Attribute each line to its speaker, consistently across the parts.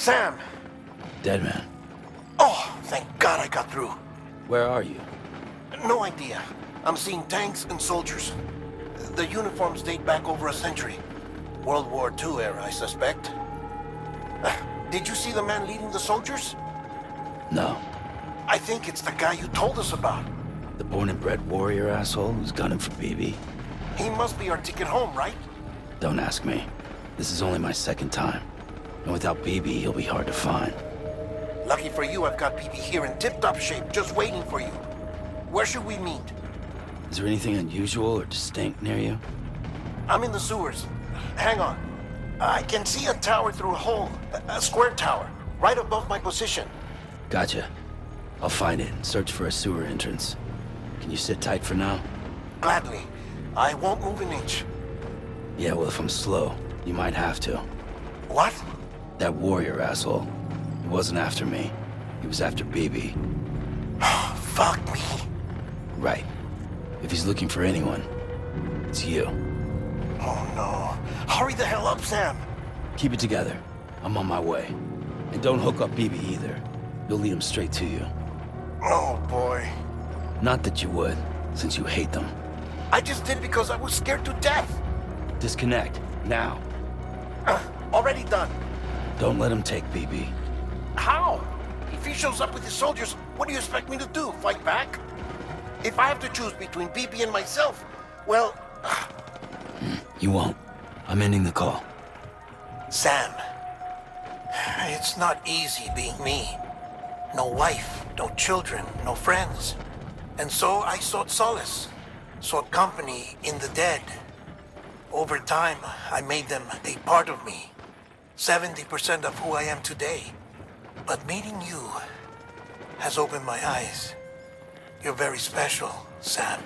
Speaker 1: Sam!
Speaker 2: Dead man.
Speaker 1: Oh, thank God I got through.
Speaker 2: Where are you?
Speaker 1: No idea. I'm seeing tanks and soldiers. The uniforms date back over a century. World War II era, I suspect. Did you see the man leading the soldiers?
Speaker 2: No.
Speaker 1: I think it's the guy you told us about.
Speaker 2: The born and bred warrior asshole who's gunning for BB?
Speaker 1: He must be our ticket home, right?
Speaker 2: Don't ask me. This is only my second time. And without BB, he'll be hard to find.
Speaker 1: Lucky for you, I've got BB here in tip-top shape, just waiting for you. Where should we meet?
Speaker 2: Is there anything unusual or distinct near you?
Speaker 1: I'm in the sewers. Hang on. I can see a tower through a hole. A square tower, right above my position.
Speaker 2: Gotcha. I'll find it and search for a sewer entrance. Can you sit tight for now?
Speaker 1: Gladly. I won't move an inch.
Speaker 2: Yeah, well, if I'm slow, you might have to.
Speaker 1: What?
Speaker 2: That warrior asshole. He wasn't after me. He was after BB.
Speaker 1: Fuck me.
Speaker 2: Right. If he's looking for anyone, it's you.
Speaker 1: Oh no. Hurry the hell up, Sam.
Speaker 2: Keep it together. I'm on my way. And don't hook up BB either. You'll lead him straight to you.
Speaker 1: Oh boy.
Speaker 2: Not that you would, since you hate them.
Speaker 1: I just did it because I was scared to death.
Speaker 2: Disconnect, now.
Speaker 1: Already done.
Speaker 2: Don't let him take BB.
Speaker 1: How? If he shows up with his soldiers, what do you expect me to do? Fight back? If I have to choose between BB and myself, well...
Speaker 2: You won't. I'm ending the call.
Speaker 1: Sam, it's not easy being me. No wife, no children, no friends. And so I sought solace, sought company in the dead. Over time, I made them a part of me. 70% of who I am today. But meeting you has opened my eyes. You're very special, Sam.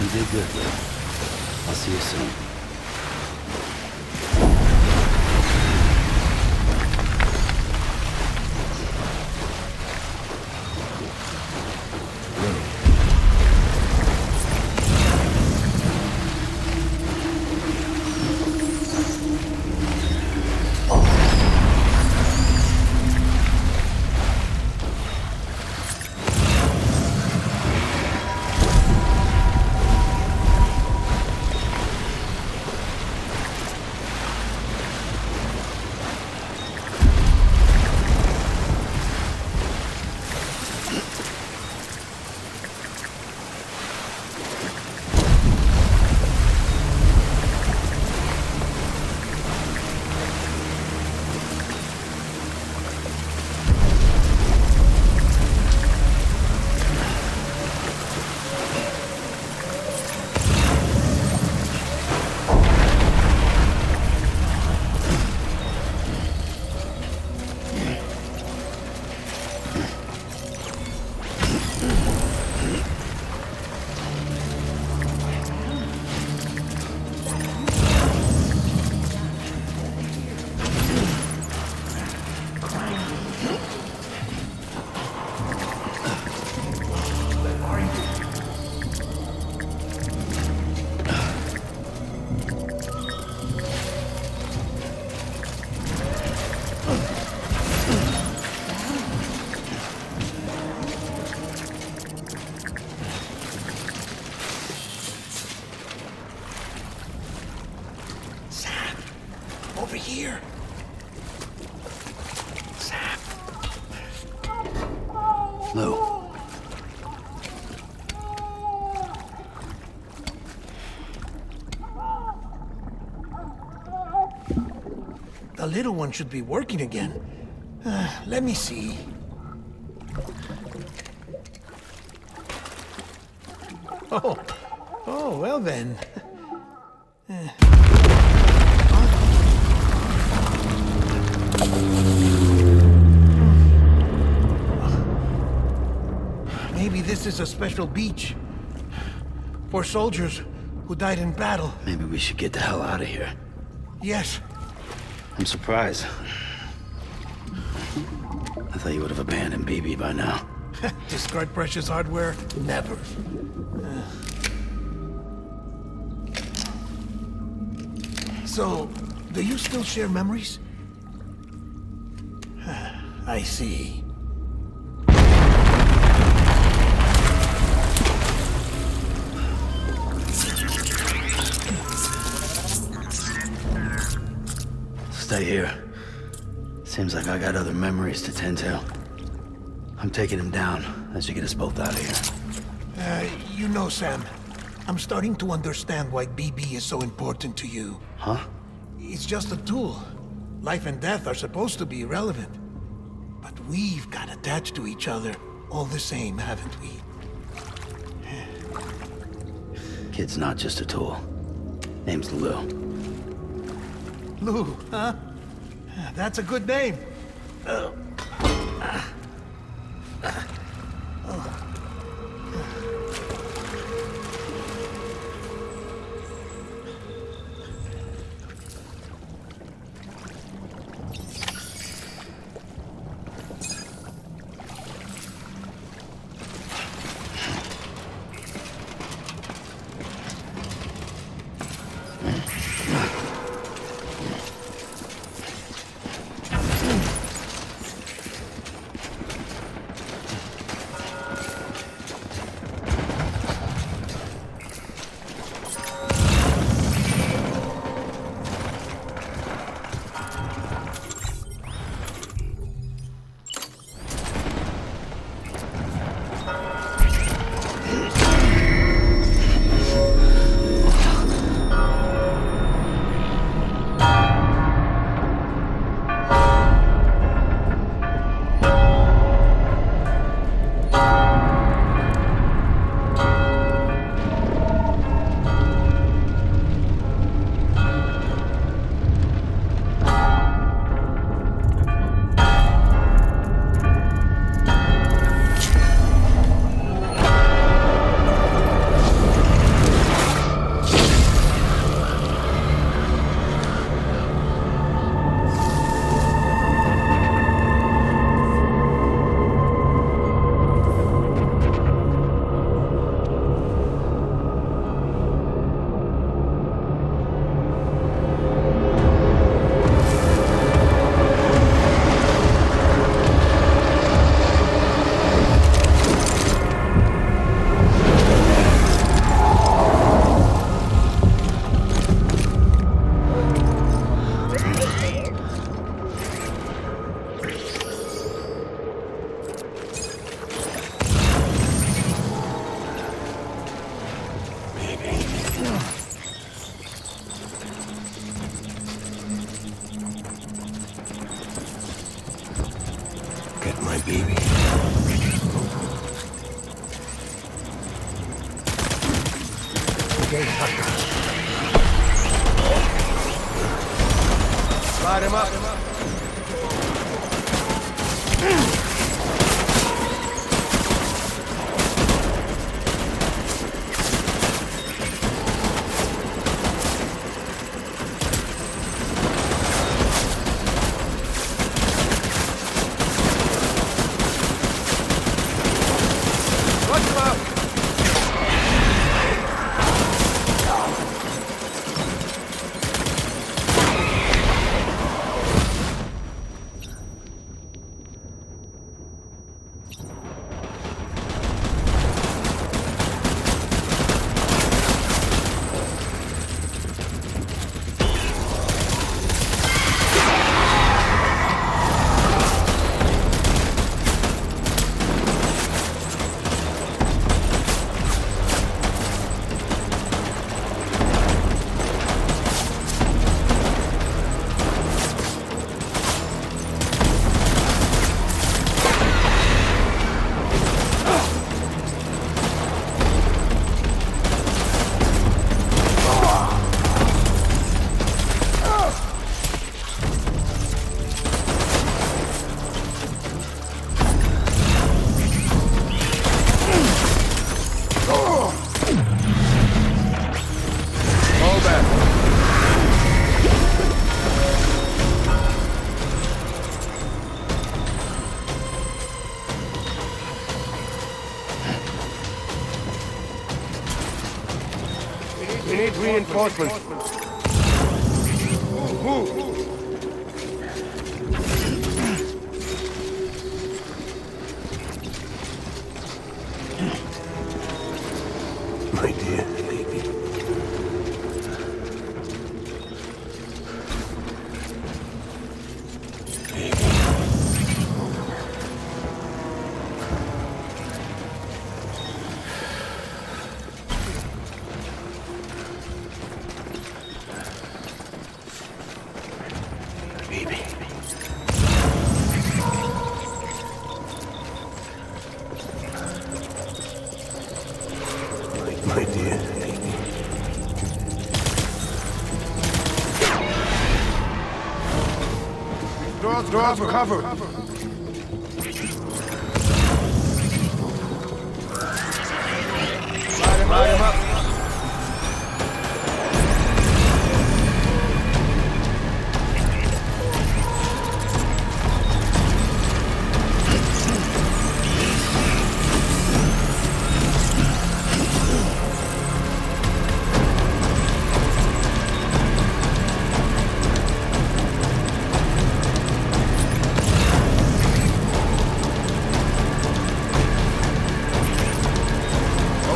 Speaker 2: You did good, Will. I'll see you soon.
Speaker 1: over here. Sam.
Speaker 2: Lou.
Speaker 1: The little one should be working again. Let me see. Oh, well then. Maybe this is a special beach for soldiers who died in battle.
Speaker 2: Maybe we should get the hell out of here.
Speaker 1: Yes.
Speaker 2: I'm surprised. I thought you would have abandoned BB by now.
Speaker 1: Discard precious hardware? Never. So, do you still share memories? I see.
Speaker 2: Stay here. Seems like I got other memories to tend to. I'm taking him down as you get us both out of here.
Speaker 1: You know, Sam, I'm starting to understand why BB is so important to you.
Speaker 2: Huh?
Speaker 1: It's just a tool. Life and death are supposed to be irrelevant. But we've got attached to each other all the same, haven't we?
Speaker 2: Kid's not just a tool. Name's Lou.
Speaker 1: Lou, huh? That's a good name. Get my baby. Okay, slide him up.
Speaker 3: reinforcements. Move.
Speaker 2: My dear baby. Baby. My dear baby.
Speaker 3: Doors for cover. Light him up.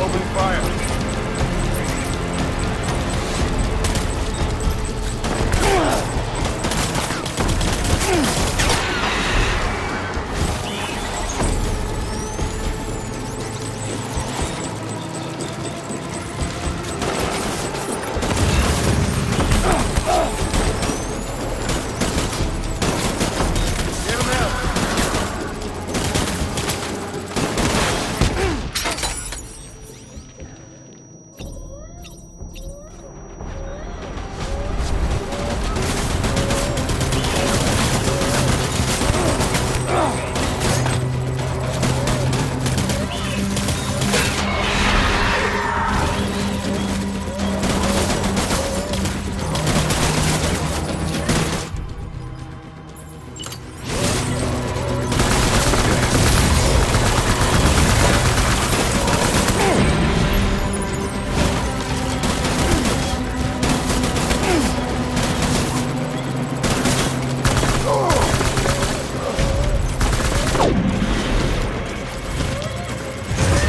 Speaker 3: Open fire. Get him out.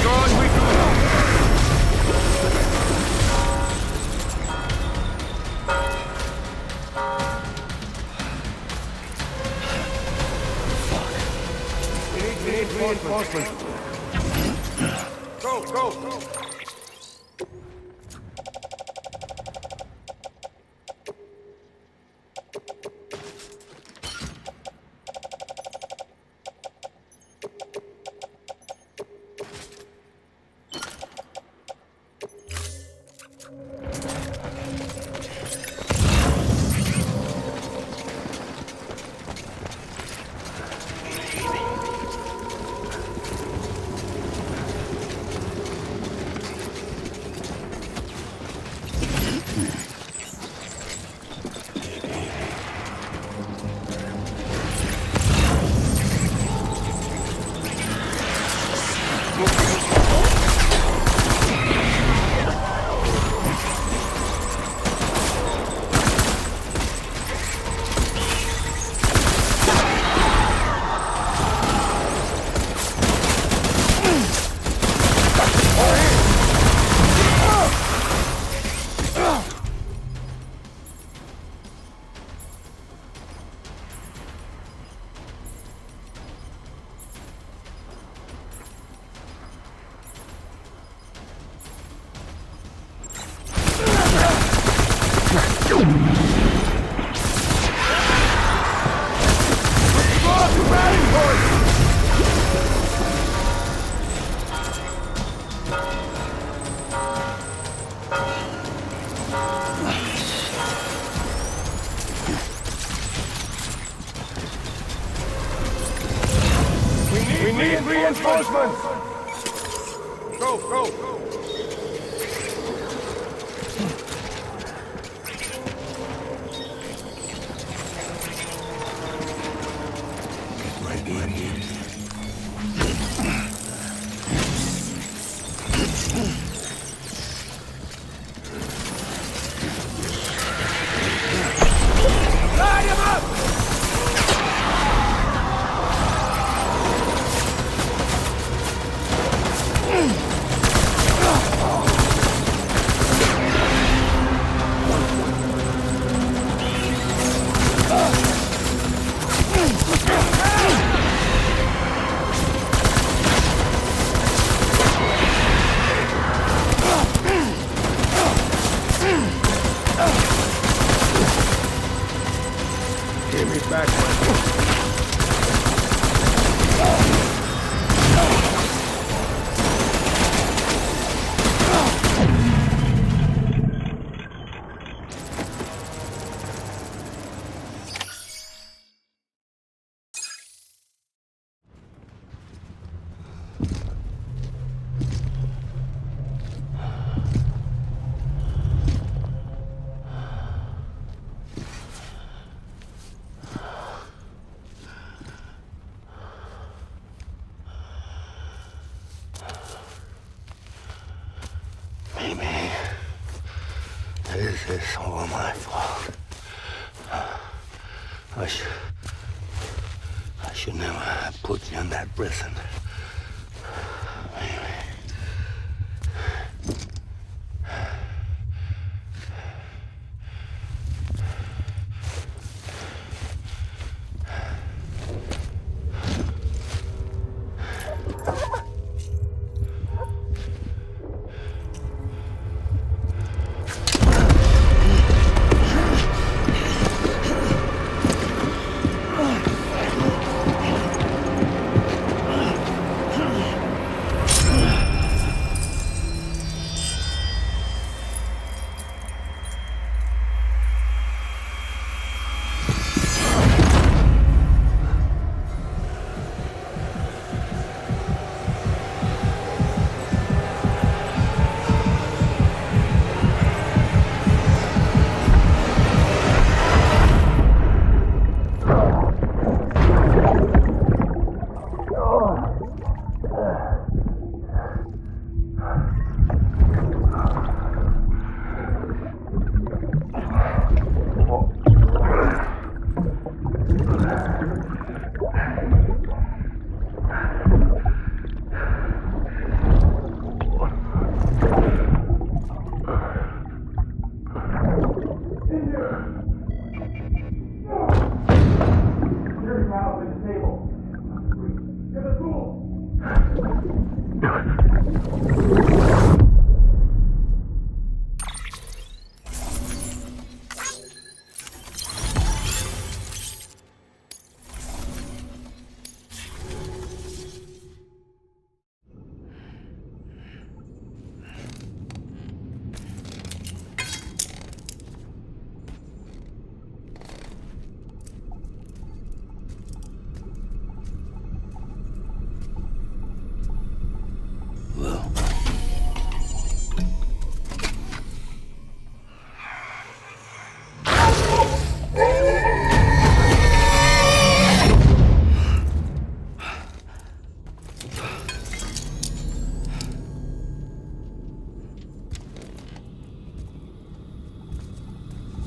Speaker 3: Doors we do. We need reinforcements. Go. We need reinforcements. Go. Give me back my...
Speaker 2: Maybe this is all my fault. I should never have put you in that prison. Maybe.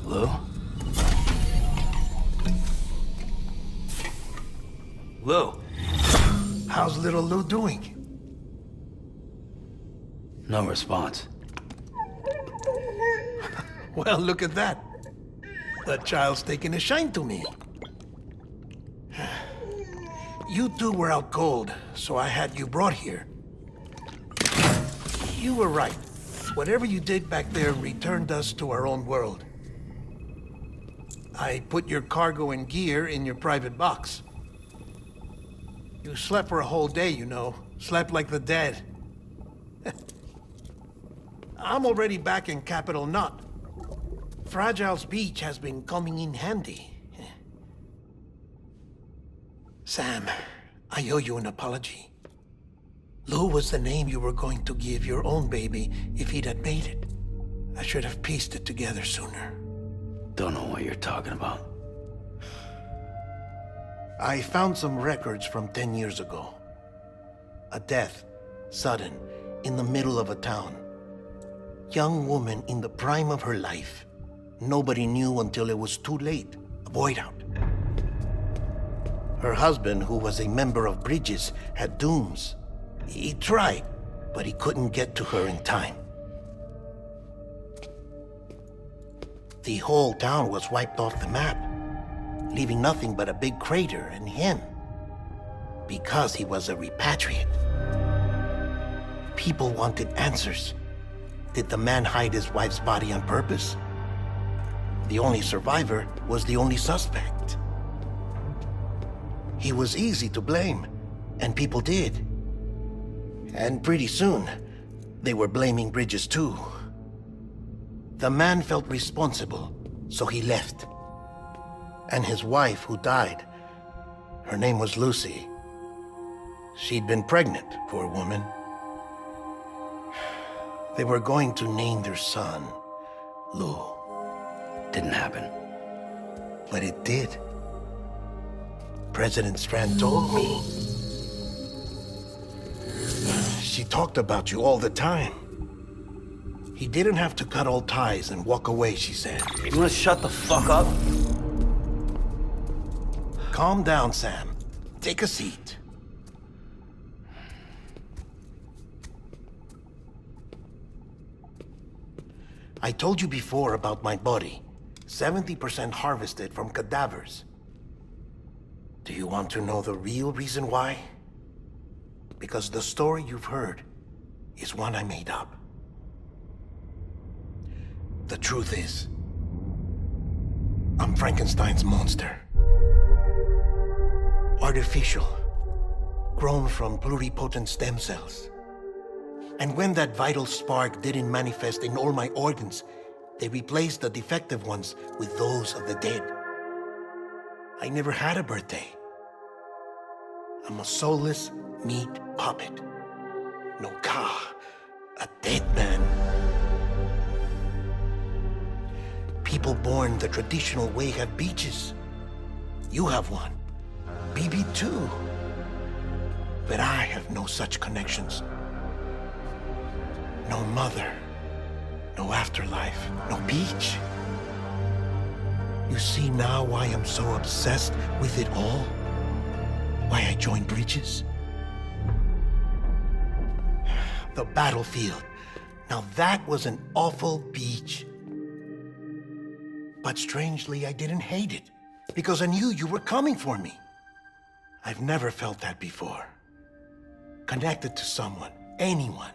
Speaker 2: Lou? Lou?
Speaker 1: How's little Lou doing?
Speaker 2: No response.
Speaker 1: Well, look at that. The child's taking a shine to me. You two were out cold, so I had you brought here. You were right. Whatever you did back there returned us to our own world. I put your cargo and gear in your private box. You slept for a whole day, you know. Slept like the dead. I'm already back in Capital Knot. Fragile's beach has been coming in handy. Sam, I owe you an apology. Lou was the name you were going to give your own baby if he'd had made it. I should have pieced it together sooner.
Speaker 2: Don't know what you're talking about.
Speaker 1: I found some records from 10 years ago. A death, sudden, in the middle of a town. Young woman in the prime of her life. Nobody knew until it was too late. A void out. Her husband, who was a member of Bridges, had dooms. He tried, but he couldn't get to her in time. The whole town was wiped off the map, leaving nothing but a big crater and him. Because he was a repatriate. People wanted answers. Did the man hide his wife's body on purpose? The only survivor was the only suspect. He was easy to blame, and people did. And pretty soon, they were blaming Bridges too. The man felt responsible, so he left. And his wife, who died, her name was Lucy. She'd been pregnant, poor woman. They were going to name their son Lou.
Speaker 2: Didn't happen.
Speaker 1: But it did. President Strand told me. She talked about you all the time. He didn't have to cut all ties and walk away, she said.
Speaker 2: You wanna shut the fuck up?
Speaker 1: Calm down, Sam. Take a seat. I told you before about my body. 70% harvested from cadavers. Do you want to know the real reason why? Because the story you've heard is one I made up. The truth is, I'm Frankenstein's monster. Artificial, grown from pluripotent stem cells. And when that vital spark didn't manifest in all my organs, they replaced the defective ones with those of the dead. I never had a birthday. I'm a soulless meat puppet. No ka, a dead man. People born the traditional way have beaches. You have one. BB too. But I have no such connections. No mother. No afterlife. No beach. You see now why I'm so obsessed with it all? Why I joined Bridges? The battlefield. Now that was an awful beach. But strangely, I didn't hate it, because I knew you were coming for me. I've never felt that before. Connected to someone, anyone.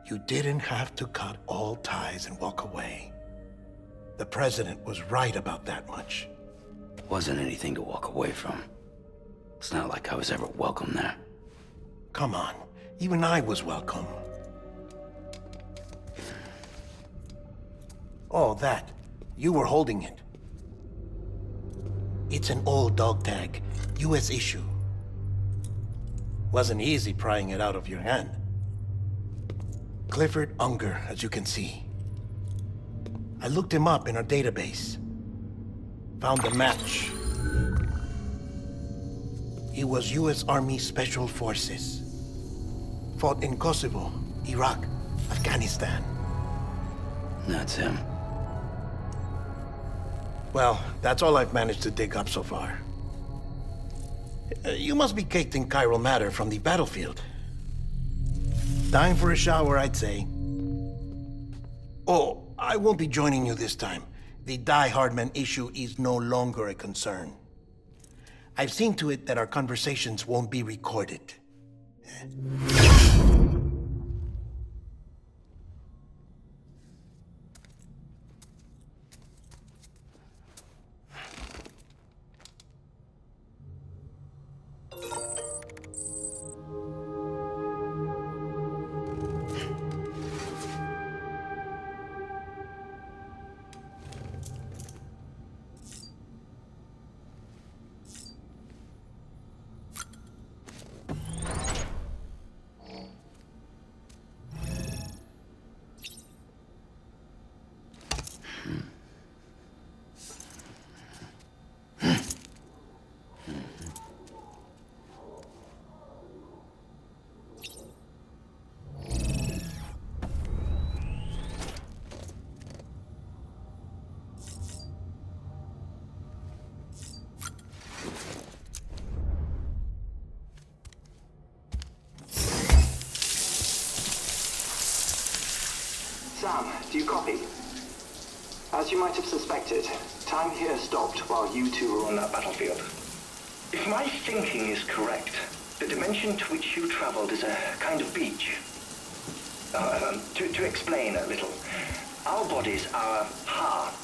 Speaker 1: You didn't have to cut all ties and walk away. The president was right about that much.
Speaker 2: Wasn't anything to walk away from. It's not like I was ever welcome there.
Speaker 1: Come on, even I was welcome. Oh, that. You were holding it. It's an old dog tag, US issue. Wasn't easy prying it out of your hand. Clifford Unger, as you can see. I looked him up in our database. Found a match. He was US Army Special Forces. Fought in Kosovo, Iraq, Afghanistan.
Speaker 2: That's him.
Speaker 1: Well, that's all I've managed to dig up so far. You must be caked in chiral matter from the battlefield. Time for a shower, I'd say. Oh, I won't be joining you this time. The Die Hardman issue is no longer a concern. I've seen to it that our conversations won't be recorded.
Speaker 4: Sam, do you copy? As you might have suspected, time here stopped while you two were on that battlefield. If my thinking is correct, the dimension to which you traveled is a kind of beach. To explain a little, our bodies, our Ha,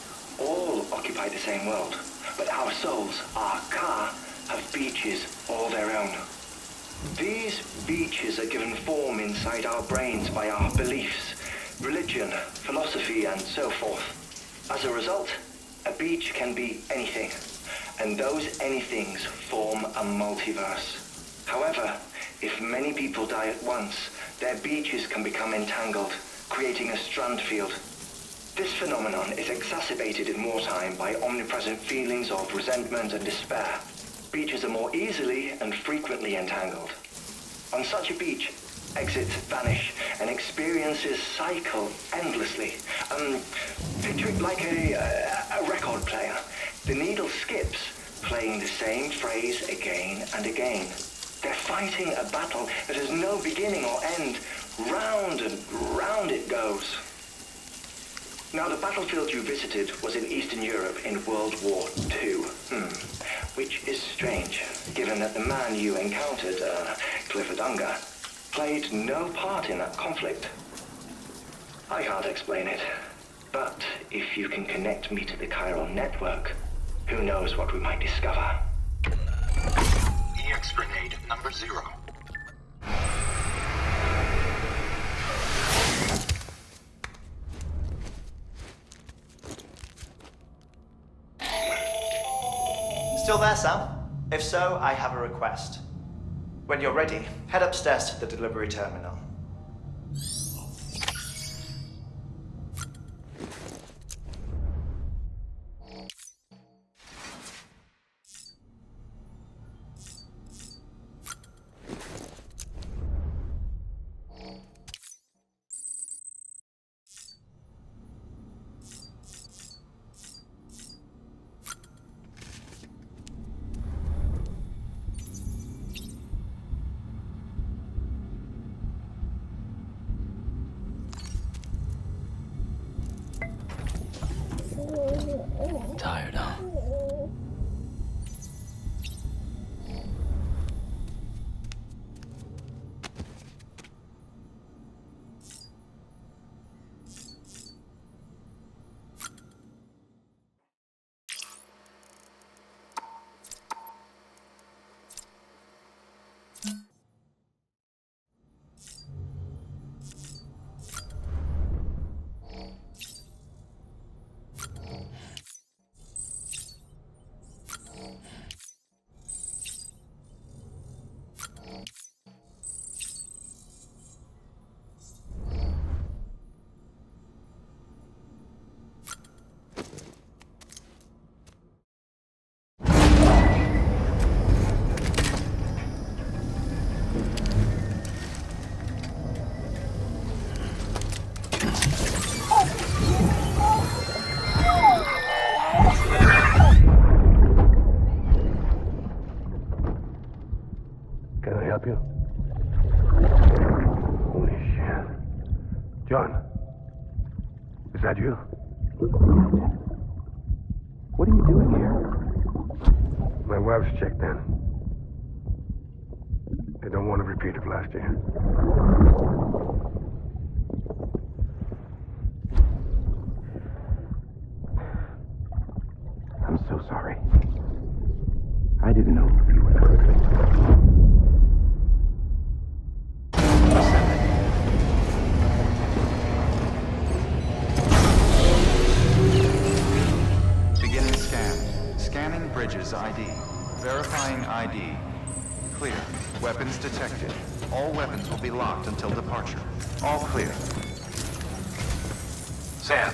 Speaker 4: all occupy the same world, but our souls, our car, have beaches all their own. These beaches are given form inside our brains by our beliefs, religion, philosophy, and so forth. As a result, a beach can be anything, and those anythings form a multiverse. However, if many people die at once, their beaches can become entangled, creating a strand field. This phenomenon is exacerbated in wartime by omnipresent feelings of resentment and despair. Beaches are more easily and frequently entangled. On such a beach, exits vanish and experiences cycle endlessly. Picture it like a record player. The needle skips, playing the same phrase again and again. They're fighting a battle that has no beginning or end. Round and round it goes. Now, the battlefield you visited was in Eastern Europe in World War II. Which is strange, given that the man you encountered, Clifford Unger, played no part in that conflict. I can't explain it, but if you can connect me to the chiral network, who knows what we might discover.
Speaker 5: EX grenade number 0.
Speaker 6: Still there, Sam? If so, I have a request. When you're ready, head upstairs to the delivery terminal.
Speaker 2: Tired, huh?
Speaker 3: Can I help you? Holy shit. John, is that you?
Speaker 2: What are you doing here?
Speaker 3: My wife's checked in. They don't want a repeat of last year.
Speaker 2: I'm so sorry. I didn't know you were perfect.
Speaker 7: Beginning scan. Scanning bridges ID. Verifying ID. Clear. Weapons detected. All weapons will be locked until departure. All clear.
Speaker 5: Sam,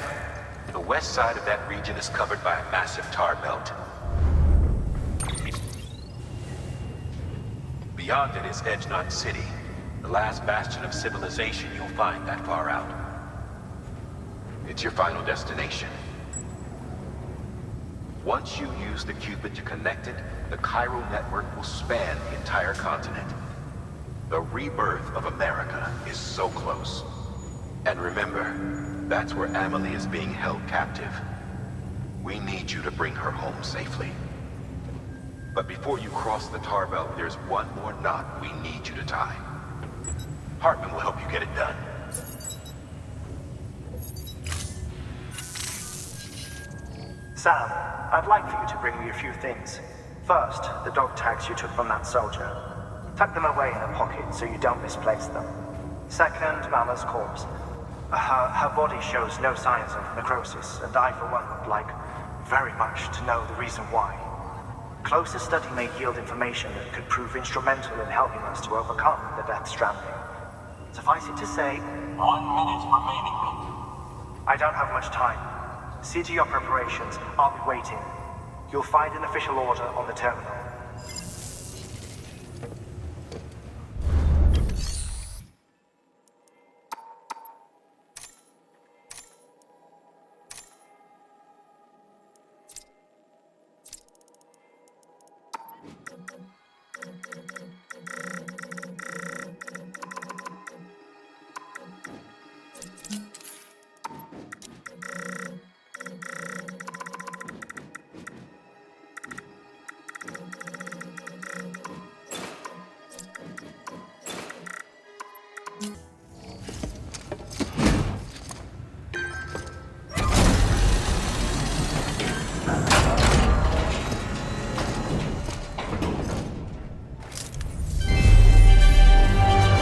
Speaker 5: the west side of that region is covered by a massive tar belt. Beyond it is Edge Knot City, the last bastion of civilization you'll find that far out. It's your final destination. Once you use the Cupid to connect it, the chiral network will span the entire continent. The rebirth of America is so close. And remember, that's where Amelie is being held captive. We need you to bring her home safely. But before you cross the tar belt, there's one more knot we need you to tie. Hartman will help you get it done.
Speaker 6: Sam, I'd like for you to bring me a few things. First, the dog tags you took from that soldier. Tuck them away in a pocket so you don't misplace them. Second, Mama's corpse. Her body shows no signs of necrosis, and I, for one, would like very much to know the reason why. Closer study may yield information that could prove instrumental in helping us to overcome the Death Stranding. Suffice it to say,
Speaker 8: 1 minute remaining.
Speaker 6: I don't have much time. See to your preparations. I'll be waiting. You'll find an official order on the terminal.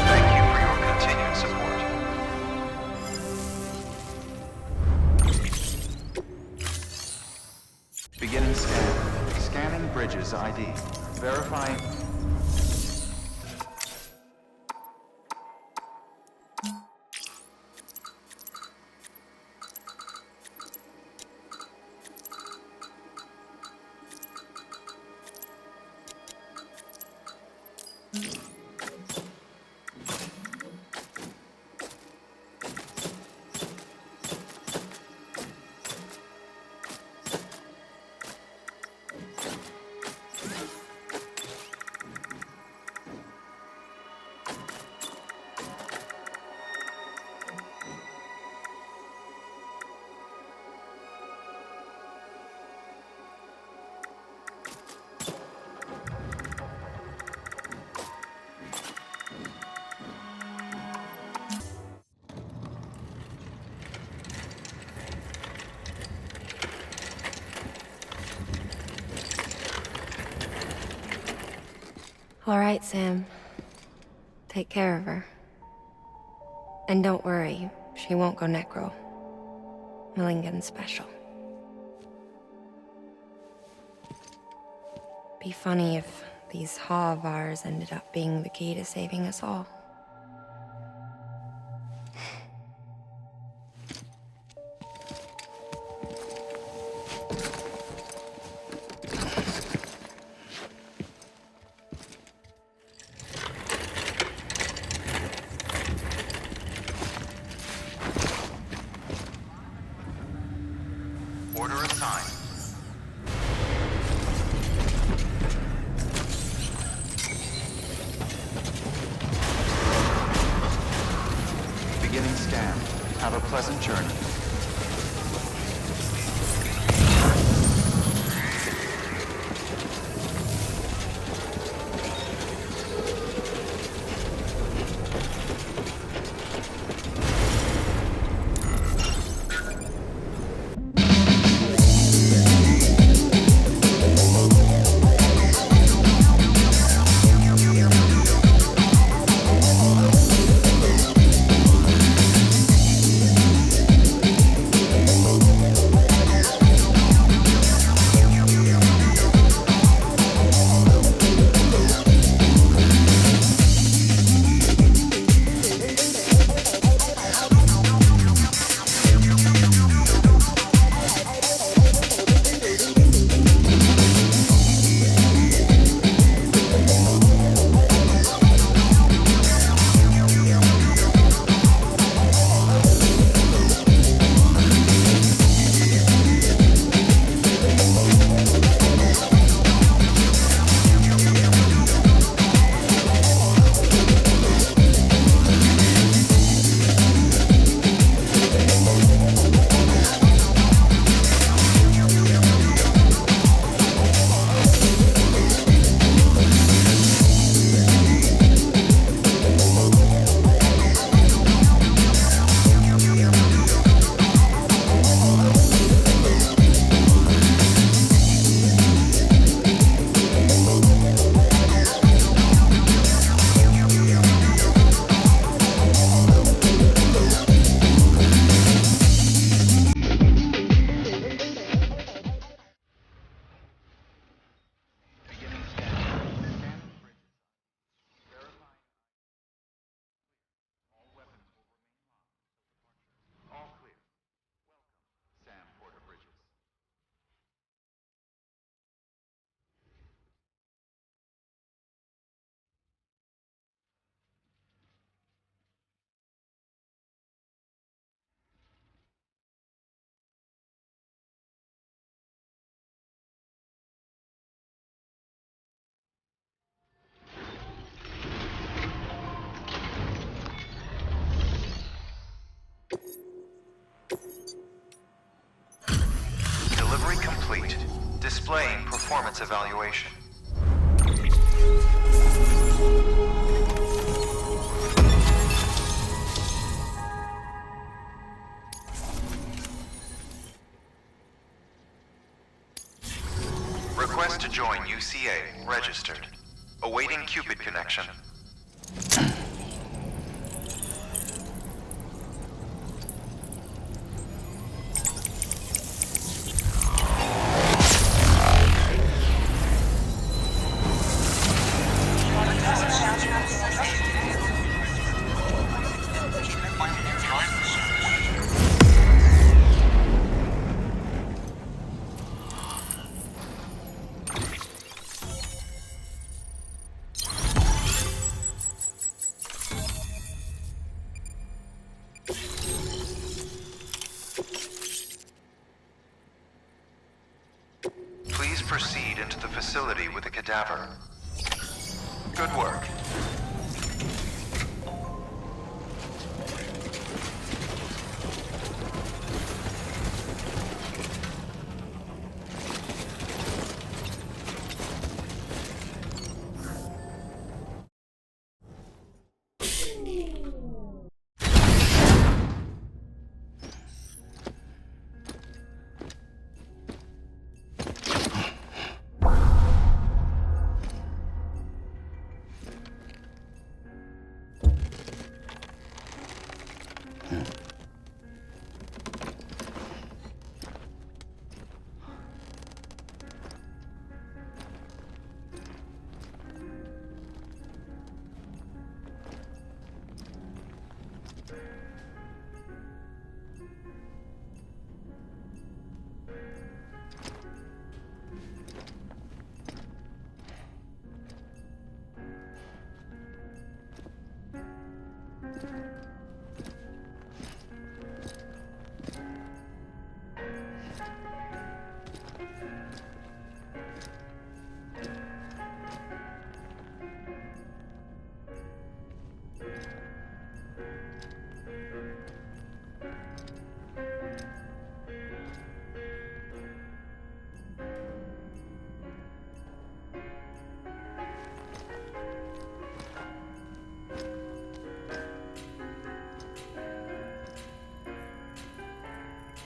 Speaker 5: Thank you for your continued support.
Speaker 7: Beginning scan. Scanning bridges ID. Verifying.
Speaker 9: All right, Sam. Take care of her. And don't worry, she won't go necro. Millingen's special. Be funny if these Ha of ours ended up being the key to saving us all.
Speaker 5: Order assigned.
Speaker 7: Displaying performance evaluation. Request to join UCA. Registered. Awaiting Cupid connection. Please proceed into the facility with the cadaver. Good work.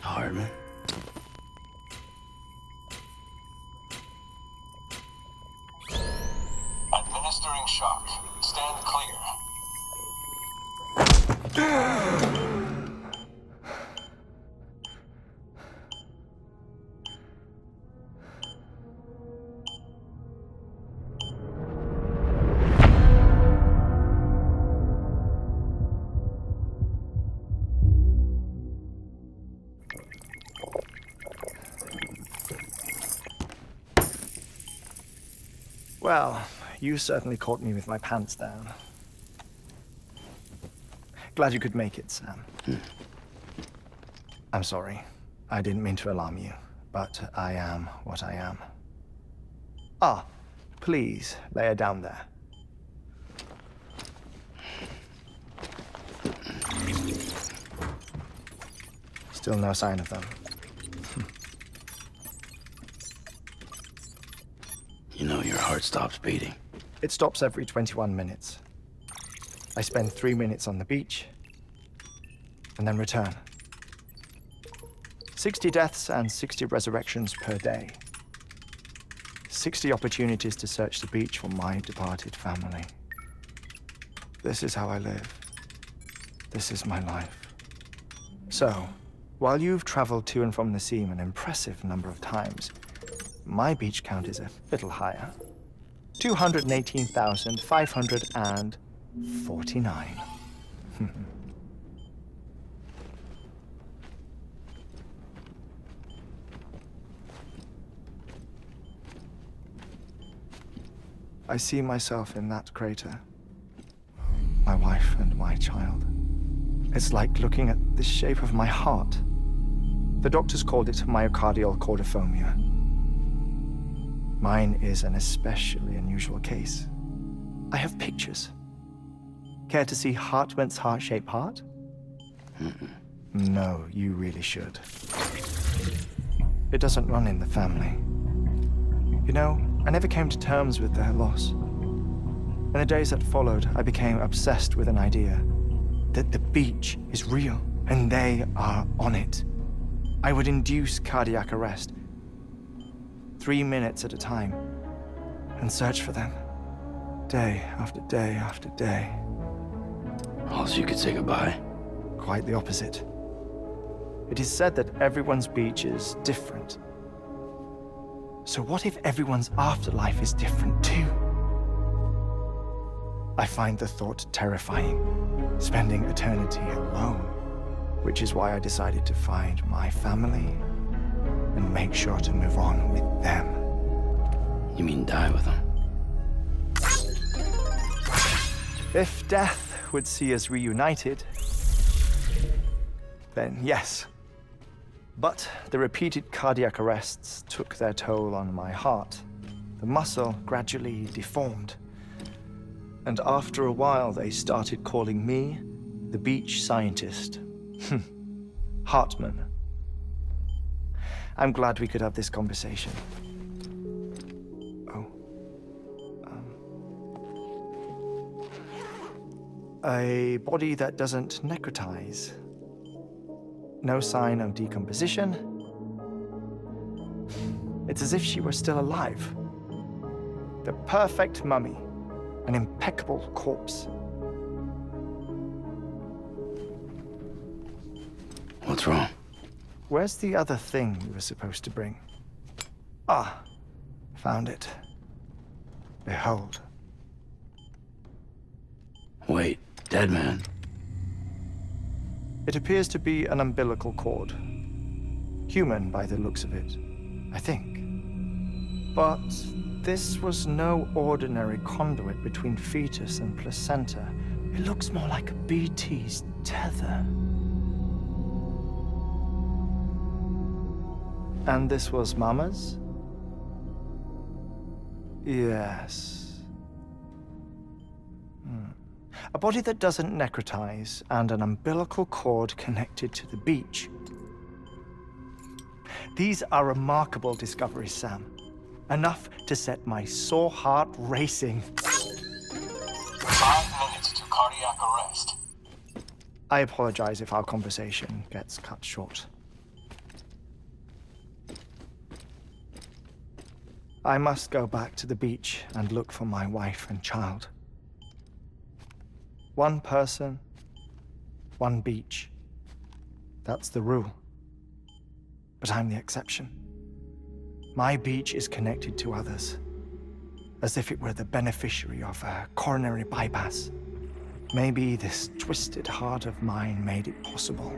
Speaker 2: Hardman.
Speaker 8: Administering shock. Stand clear.
Speaker 6: Well, you certainly caught me with my pants down. Glad you could make it, Sam. I'm sorry. I didn't mean to alarm you, but I am what I am. Ah, please, lay her down there. Still no sign of them.
Speaker 2: You know your heart stops beating.
Speaker 6: It stops every 21 minutes. I spend 3 minutes on the beach, and then return. 60 deaths and 60 resurrections per day. 60 opportunities to search the beach for my departed family. This is how I live. This is my life. So, while you've traveled to and from the seam an impressive number of times, my beach count is a little higher. 218,549. I see myself in that crater. My wife and my child. It's like looking at the shape of my heart. The doctors called it myocardial cordiformia. Mine is an especially unusual case. I have pictures. Care to see Hartman's heart-shaped heart? No, you really should. It doesn't run in the family. You know, I never came to terms with their loss. In the days that followed, I became obsessed with an idea that the beach is real and they are on it. I would induce cardiac arrest, 3 minutes at a time, and search for them, day after day after day.
Speaker 2: Also, you could say goodbye.
Speaker 6: Quite the opposite. It is said that everyone's beach is different. So what if everyone's afterlife is different too? I find the thought terrifying, spending eternity alone, which is why I decided to find my family and make sure to move on with them.
Speaker 2: You mean die with them?
Speaker 6: If death would see us reunited, then yes. But the repeated cardiac arrests took their toll on my heart. The muscle gradually deformed. And after a while, they started calling me the beach scientist. Hartman. I'm glad we could have this conversation. A body that doesn't necrotize. No sign of decomposition. It's as if she were still alive. The perfect mummy. An impeccable corpse.
Speaker 2: What's wrong?
Speaker 6: Where's the other thing you were supposed to bring? Ah, found it. Behold.
Speaker 2: Wait, dead man?
Speaker 6: It appears to be an umbilical cord. Human by the looks of it, I think. But this was no ordinary conduit between fetus and placenta. It looks more like a BT's tether. And this was Mama's? Yes. A body that doesn't necrotize and an umbilical cord connected to the beach. These are remarkable discoveries, Sam. Enough to set my sore heart racing.
Speaker 8: 5 minutes to cardiac arrest.
Speaker 6: I apologize if our conversation gets cut short. I must go back to the beach and look for my wife and child. One person, one beach. That's the rule. But I'm the exception. My beach is connected to others, as if it were the beneficiary of a coronary bypass. Maybe this twisted heart of mine made it possible.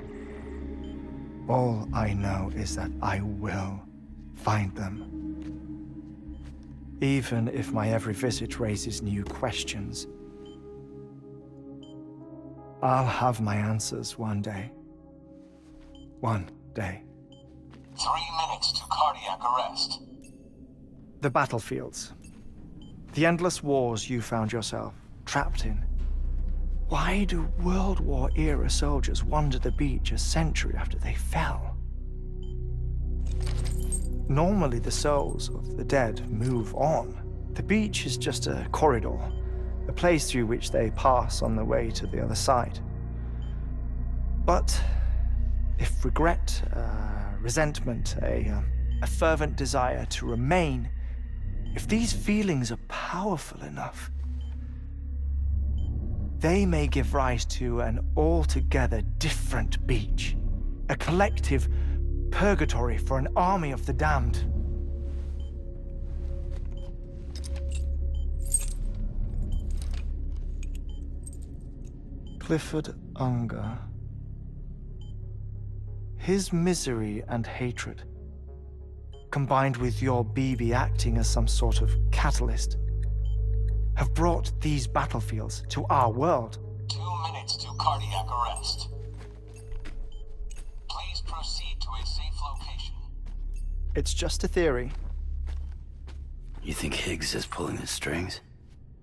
Speaker 6: All I know is that I will find them. Even if my every visit raises new questions, I'll have my answers one day. One day.
Speaker 8: 3 minutes to cardiac arrest.
Speaker 6: The battlefields. The endless wars you found yourself trapped in. Why do World War-era soldiers wander the beach a century after they fell? Normally, the souls of the dead move on. The beach is just a corridor, a place through which they pass on the way to the other side. But if regret, resentment, a fervent desire to remain, if these feelings are powerful enough, they may give rise to an altogether different beach, a collective purgatory for an army of the damned. Clifford Unger. His misery and hatred, combined with your BB acting as some sort of catalyst, have brought these battlefields to our world.
Speaker 8: 2 minutes to cardiac arrest. Please proceed to a safe location.
Speaker 6: It's just a theory.
Speaker 2: You think Higgs is pulling the strings?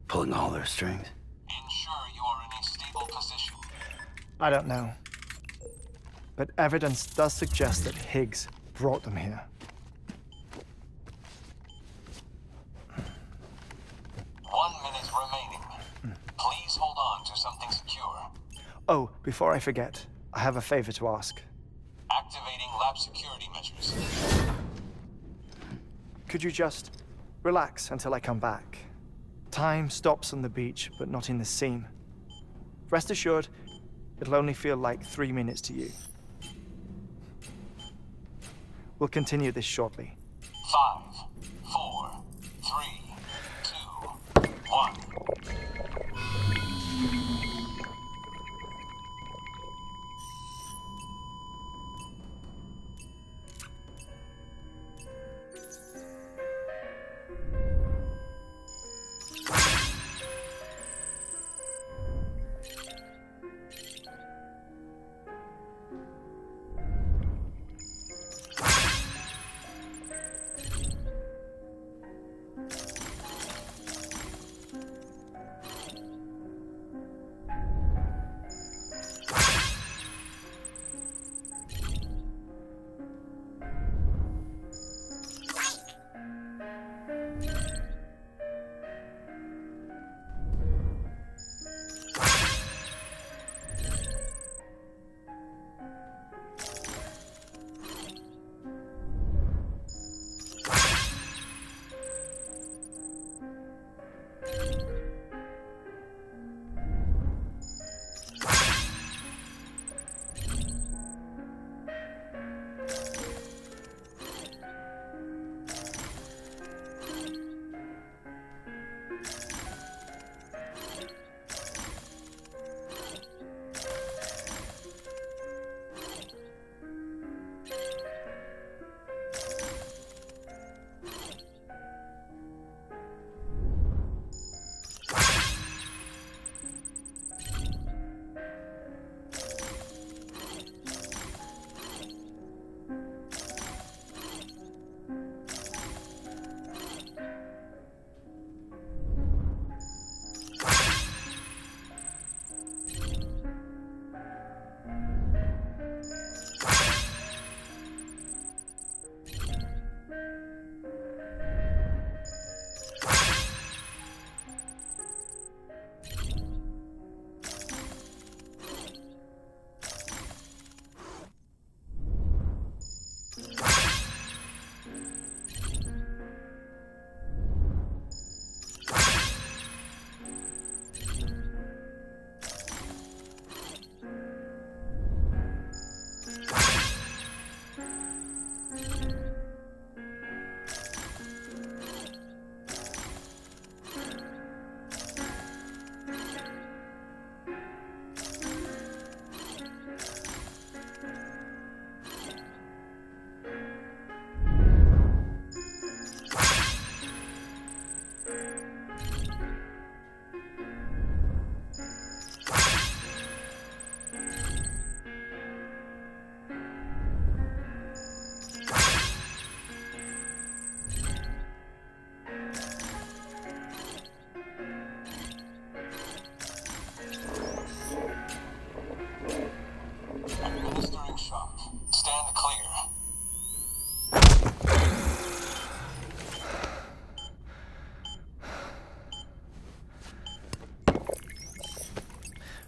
Speaker 2: Pulling all their strings?
Speaker 8: Ensure you are in a stable position.
Speaker 6: I don't know. But evidence does suggest that Higgs brought them here. Oh, before I forget, I have a favor to ask.
Speaker 8: Activating lab security measures.
Speaker 6: Could you just relax until I come back? Time stops on the beach, but not in the scene. Rest assured, it'll only feel like 3 minutes to you. We'll continue this shortly.
Speaker 8: 5, 4, 3, 2, 1.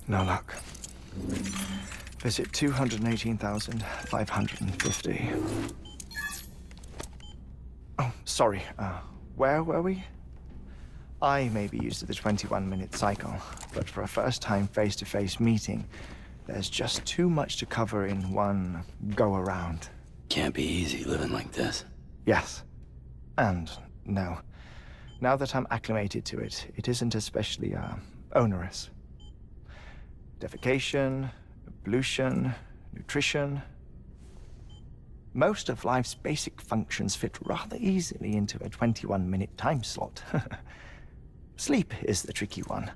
Speaker 6: No luck. Visit 218,550. Oh, sorry. Where were we? I may be used to the 21-minute cycle, but for a first-time face-to-face meeting, there's just too much to cover in one go-around.
Speaker 2: Can't be easy living like this.
Speaker 6: Yes. And no. Now that I'm acclimated to it, it isn't especially, onerous. Defecation, ablution, nutrition. Most of life's basic functions fit rather easily into a 21-minute time slot. Sleep is the tricky one.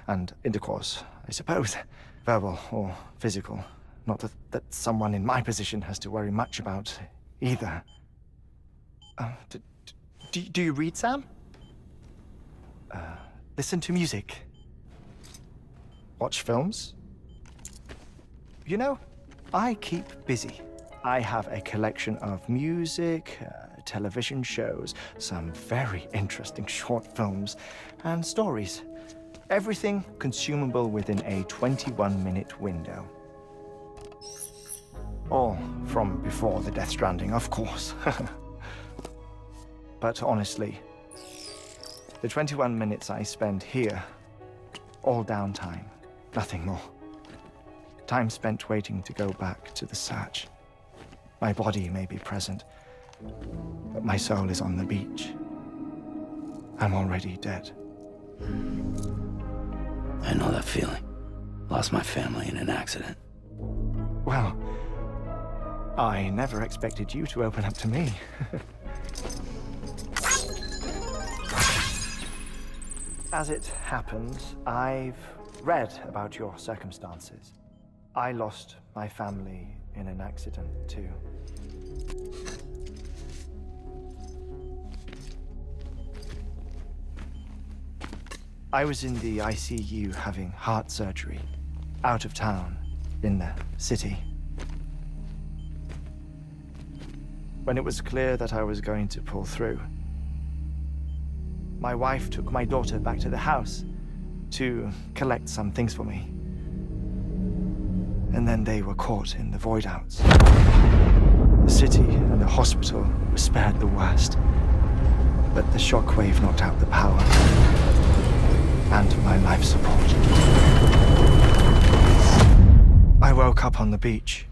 Speaker 6: And intercourse, I suppose. Verbal or physical. Not that someone in my position has to worry much about either. Do you read, Sam? Listen to music. Watch films? You know, I keep busy. I have a collection of music, television shows, some very interesting short films, and stories. Everything consumable within a 21-minute window. All from before the Death Stranding, of course. But honestly, the 21 minutes I spend here, all downtime, nothing more. Time spent waiting to go back to the search. My body may be present, but my soul is on the beach. I'm already dead.
Speaker 2: I know that feeling. Lost my family in an accident.
Speaker 6: Well, I never expected you to open up to me. As it happens, I've read about your circumstances. I lost my family in an accident, too. I was in the ICU having heart surgery, out of town, in the city. When it was clear that I was going to pull through, my wife took my daughter back to the house to collect some things for me. And then they were caught in the void outs. The city and the hospital were spared the worst, but the shockwave knocked out the power and my life support. I woke up on the beach.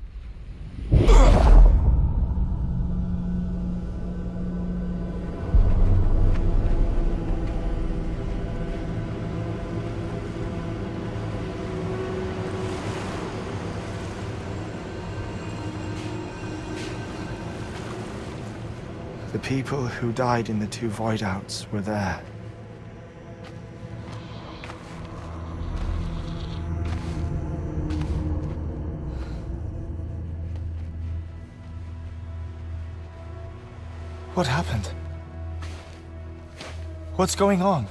Speaker 6: The people who died in the two void outs were there. What happened? What's going on?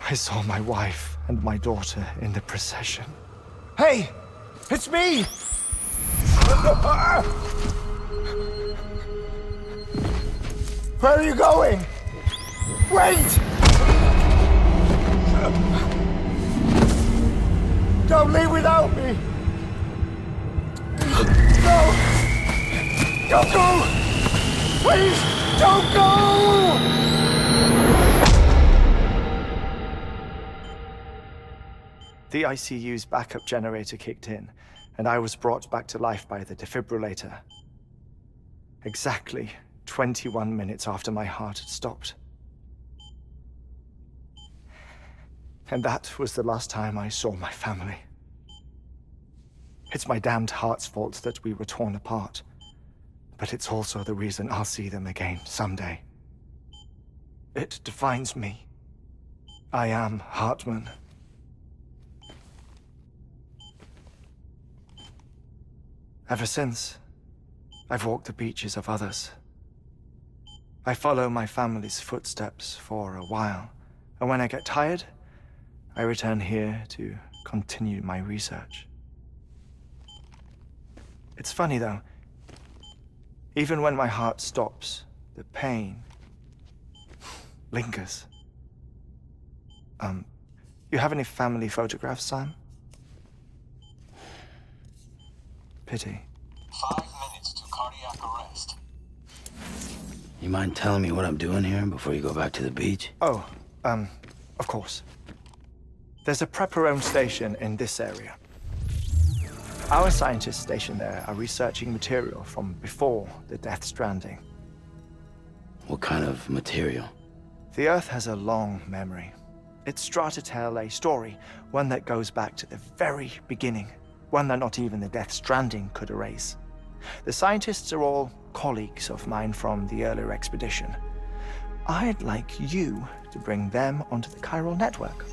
Speaker 6: I saw my wife and my daughter in the procession. Hey! It's me! Where are you going? Wait! Don't leave without me! No! Don't go! Please, don't go! The ICU's backup generator kicked in, and I was brought back to life by the defibrillator. Exactly 21 minutes after my heart had stopped. And that was the last time I saw my family. It's my damned heart's fault that we were torn apart, but it's also the reason I'll see them again someday. It defines me. I am Hartman. Ever since, I've walked the beaches of others. I follow my family's footsteps for a while, and when I get tired, I return here to continue my research. It's funny though, even when my heart stops, the pain lingers. You have any family photographs, Sam? Pity.
Speaker 8: 5 minutes to cardiac arrest.
Speaker 2: You mind telling me what I'm doing here before you go back to the beach?
Speaker 6: Oh, of course. There's a prepper-owned station in this area. Our scientists stationed there are researching material from before the Death Stranding.
Speaker 2: What kind of material?
Speaker 6: The Earth has a long memory. It's trying to tell a story, one that goes back to the very beginning. One that not even the Death Stranding could erase. The scientists are all colleagues of mine from the earlier expedition. I'd like you to bring them onto the chiral network.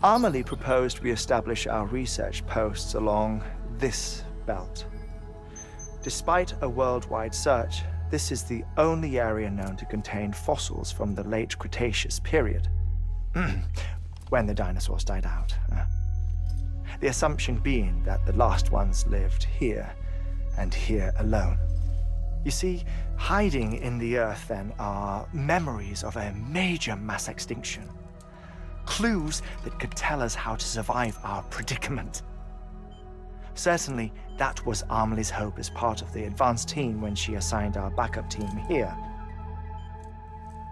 Speaker 6: Amelie proposed we establish our research posts along this belt. Despite a worldwide search, this is the only area known to contain fossils from the late Cretaceous period, when the dinosaurs died out. The assumption being that the last ones lived here, and here alone. You see, hiding in the earth then are memories of a major mass extinction. Clues that could tell us how to survive our predicament. Certainly, that was Amelie's hope as part of the advanced team when she assigned our backup team here.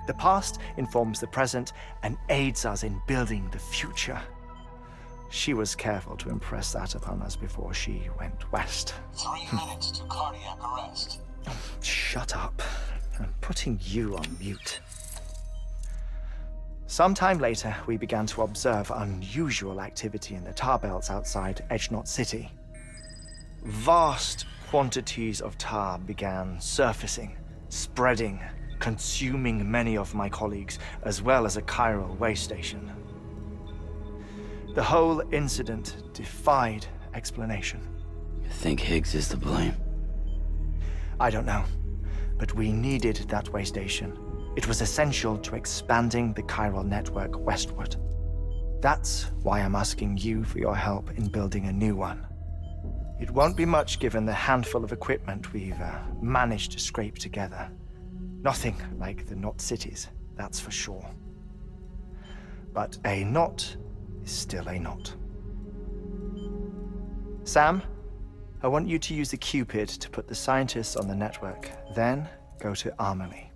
Speaker 6: The past informs the present and aids us in building the future. She was careful to impress that upon us before she went west.
Speaker 8: 3 minutes to cardiac arrest.
Speaker 6: Shut up. I'm putting you on mute. Sometime later, we began to observe unusual activity in the tar belts outside Edgenot City. Vast quantities of tar began surfacing, spreading, consuming many of my colleagues, as well as a chiral way station. The whole incident defied explanation.
Speaker 2: You think Higgs is to blame?
Speaker 6: I don't know, but we needed that way station. It was essential to expanding the chiral network westward. That's why I'm asking you for your help in building a new one. It won't be much given the handful of equipment we've managed to scrape together. Nothing like the knot cities, that's for sure. But a knot is still a knot. Sam, I want you to use the Cupid to put the scientists on the network, then go to Amelie.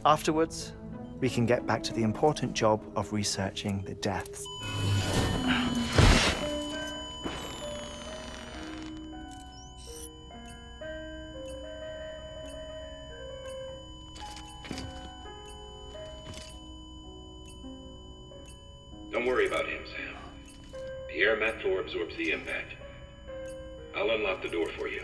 Speaker 6: Afterwards, we can get back to the important job of researching the deaths.
Speaker 10: Don't worry about him, Sam. The air mat floor absorbs the impact. I'll unlock the door for you.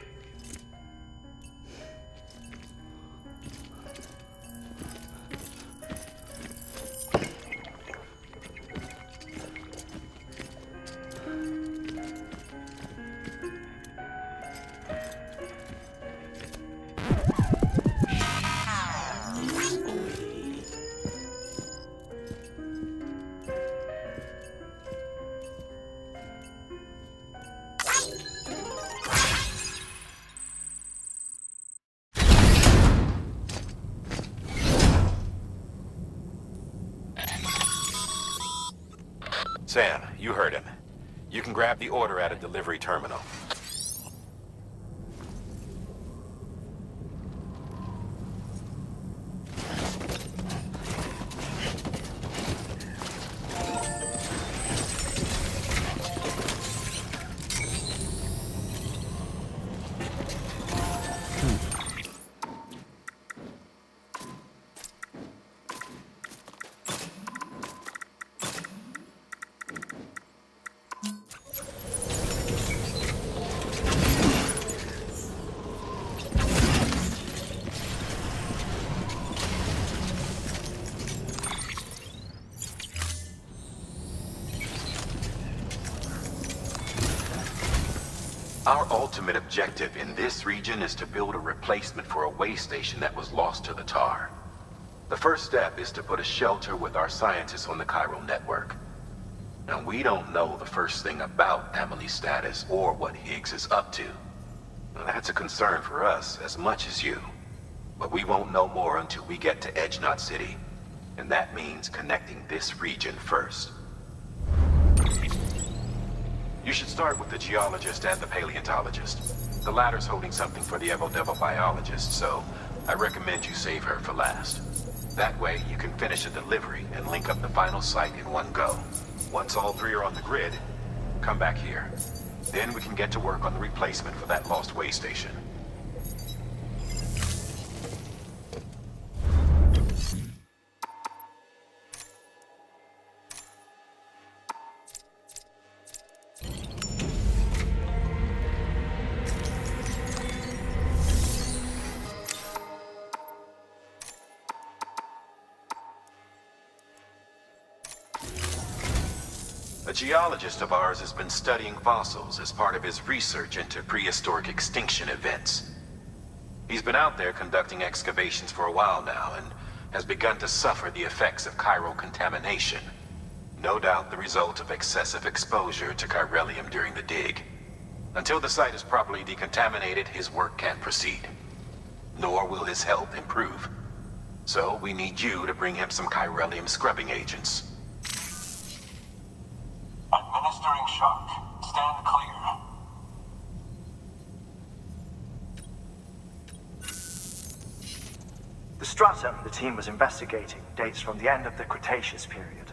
Speaker 5: Sam, you heard him. You can grab the order at a delivery terminal. Our ultimate objective in this region is to build a replacement for a way station that was lost to the tar. The first step is to put a shelter with our scientists on the chiral network. Now, we don't know the first thing about Amelie's status or what Higgs is up to. Now, that's a concern for us as much as you. But we won't know more until we get to Edgenot City. And that means connecting this region first. You should start with the geologist and the paleontologist. The latter's holding something for the Evo-Devo biologist, so I recommend you save her for last. That way, you can finish a delivery and link up the final site in one go. Once all three are on the grid, come back here. Then we can get to work on the replacement for that lost way station. A geologist of ours has been studying fossils as part of his research into prehistoric extinction events. He's been out there conducting excavations for a while now and has begun to suffer the effects of chiral contamination. No doubt the result of excessive exposure to chiralium during the dig. Until the site is properly decontaminated, his work can't proceed. Nor will his health improve. So we need you to bring him some chiralium scrubbing agents.
Speaker 8: Administering shock. Stand clear.
Speaker 6: The stratum the team was investigating dates from the end of the Cretaceous period,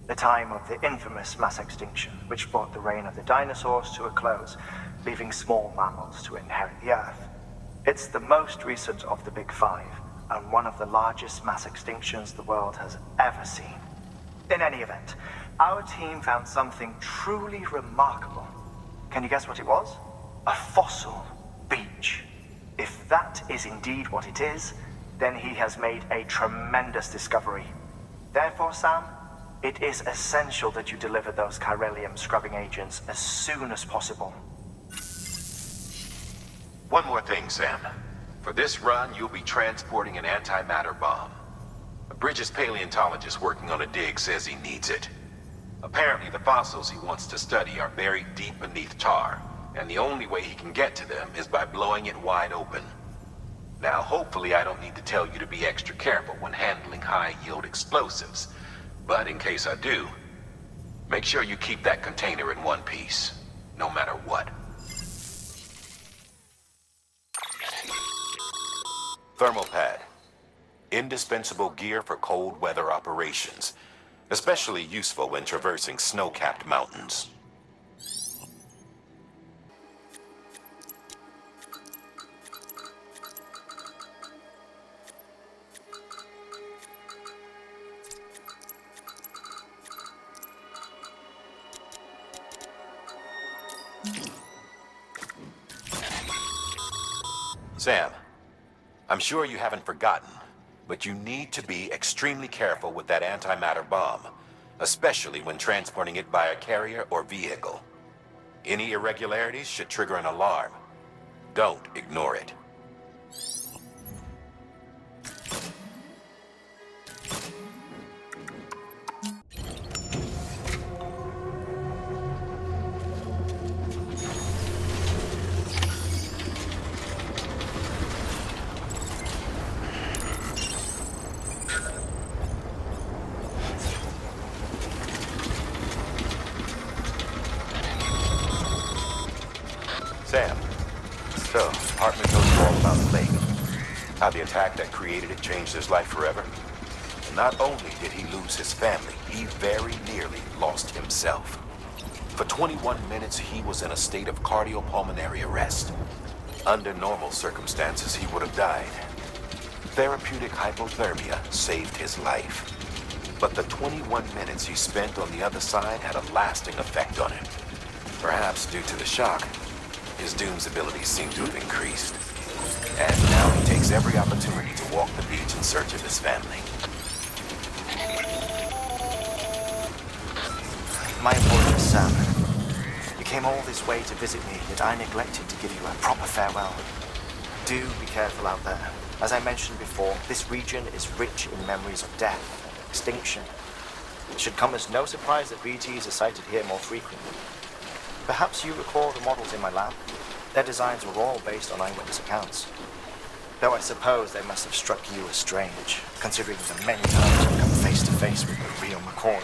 Speaker 6: the time of the infamous mass extinction, which brought the reign of the dinosaurs to a close, leaving small mammals to inherit the Earth. It's the most recent of the Big Five, and one of the largest mass extinctions the world has ever seen. In any event, our team found something truly remarkable. Can you guess what it was? A fossil beach. If that is indeed what it is, then he has made a tremendous discovery. Therefore, Sam, it is essential that you deliver those chiralium scrubbing agents as soon as possible.
Speaker 5: One more thing, Sam. For this run, you'll be transporting an antimatter bomb. A Bridges paleontologist working on a dig says he needs it. Apparently, the fossils he wants to study are buried deep beneath tar, and the only way he can get to them is by blowing it wide open. Now, hopefully I don't need to tell you to be extra careful when handling high-yield explosives. But in case I do, make sure you keep that container in one piece, no matter what. Thermal pad. Indispensable gear for cold weather operations, especially useful when traversing snow-capped mountains. Sam, I'm sure you haven't forgotten, but you need to be extremely careful with that antimatter bomb, especially when transporting it by a carrier or vehicle. Any irregularities should trigger an alarm. Don't ignore it. Sam, so, Hartman told you all about the lake. How the attack that created it changed his life forever. And not only did he lose his family, he very nearly lost himself. For 21 minutes, he was in a state of cardiopulmonary arrest. Under normal circumstances, he would have died. Therapeutic hypothermia saved his life. But the 21 minutes he spent on the other side had a lasting effect on him. Perhaps due to the shock, his Doom's abilities seem to have increased. And now he takes every opportunity to walk the beach in search of his family.
Speaker 6: My apologies, Sam. You came all this way to visit me, yet I neglected to give you a proper farewell. Do be careful out there. As I mentioned before, this region is rich in memories of death and extinction. It should come as no surprise that BTs are sighted here more frequently. Perhaps you recall the models in my lab? Their designs were all based on eyewitness accounts. Though I suppose they must have struck you as strange, considering the many times you've come face to face with the real McCoy.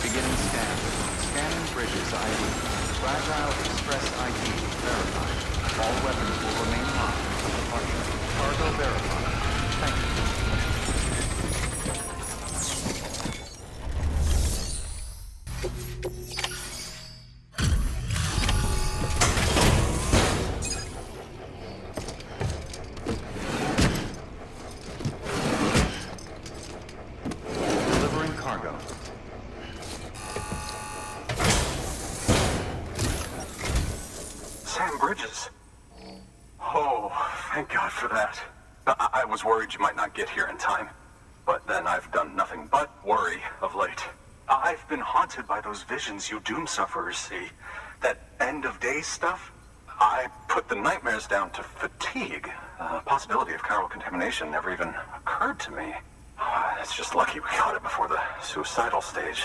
Speaker 7: Beginning scan. Scanning bridges ID. Fragile Express ID verified. All weapons will remain locked until departure. Cargo verified. Thank you. Delivering cargo.
Speaker 11: Sam Bridges. Oh, thank God for that. I was worried you might not get here in time. But then I've done nothing but worry of late. I've been haunted by those visions you doom sufferers see. That end of days stuff. I put the nightmares down to fatigue. The possibility of chiral contamination never even occurred to me. It's just lucky we caught it before the suicidal stage.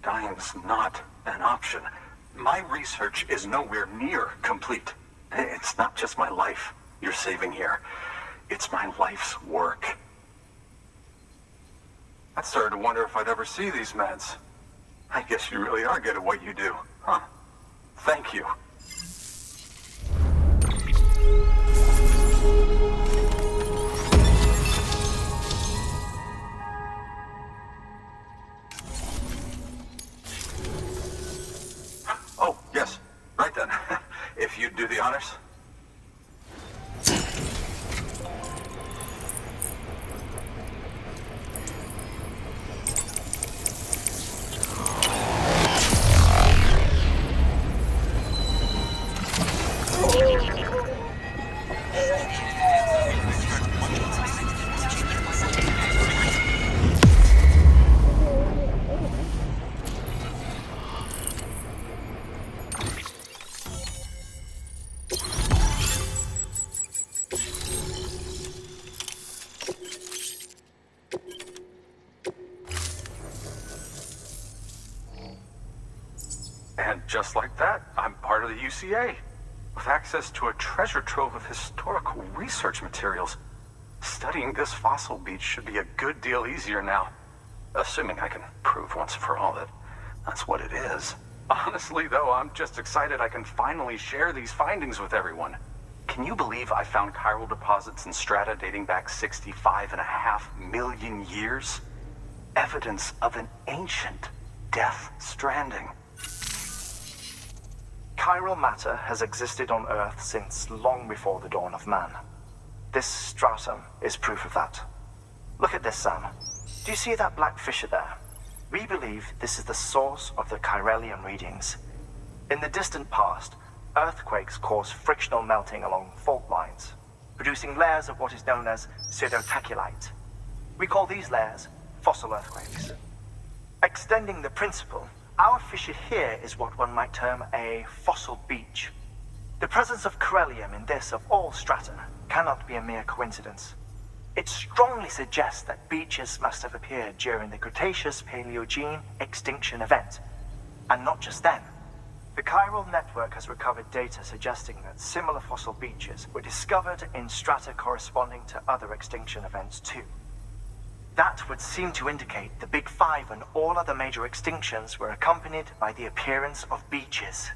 Speaker 11: Dying's not an option. My research is nowhere near complete. It's not just my life you're saving here. It's my life's work. I started to wonder if I'd ever see these meds. I guess you really are good at what you do, huh? Thank you. Oh, yes. Right then. If you'd do the honors. And just like that, I'm part of the UCA, with access to a treasure trove of historical research materials. Studying this fossil beach should be a good deal easier now. Assuming I can prove once and for all that that's what it is. Honestly, though, I'm just excited I can finally share these findings with everyone. Can you believe I found chiral deposits in strata dating back 65.5 million years? Evidence of an ancient death stranding.
Speaker 6: Chiral matter has existed on Earth since long before the dawn of man. This stratum is proof of that. Look at this, Sam. Do you see that black fissure there? We believe this is the source of the chiralium readings. In the distant past, earthquakes caused frictional melting along fault lines, producing layers of what is known as pseudotaculite. We call these layers fossil earthquakes. Extending the principle, our fissure here is what one might term a fossil beach. The presence of chiralium in this of all strata cannot be a mere coincidence. It strongly suggests that beaches must have appeared during the Cretaceous-Paleogene extinction event. And not just then. The chiral network has recovered data suggesting that similar fossil beaches were discovered in strata corresponding to other extinction events too. That would seem to indicate the Big Five and all other major extinctions were accompanied by the appearance of beaches.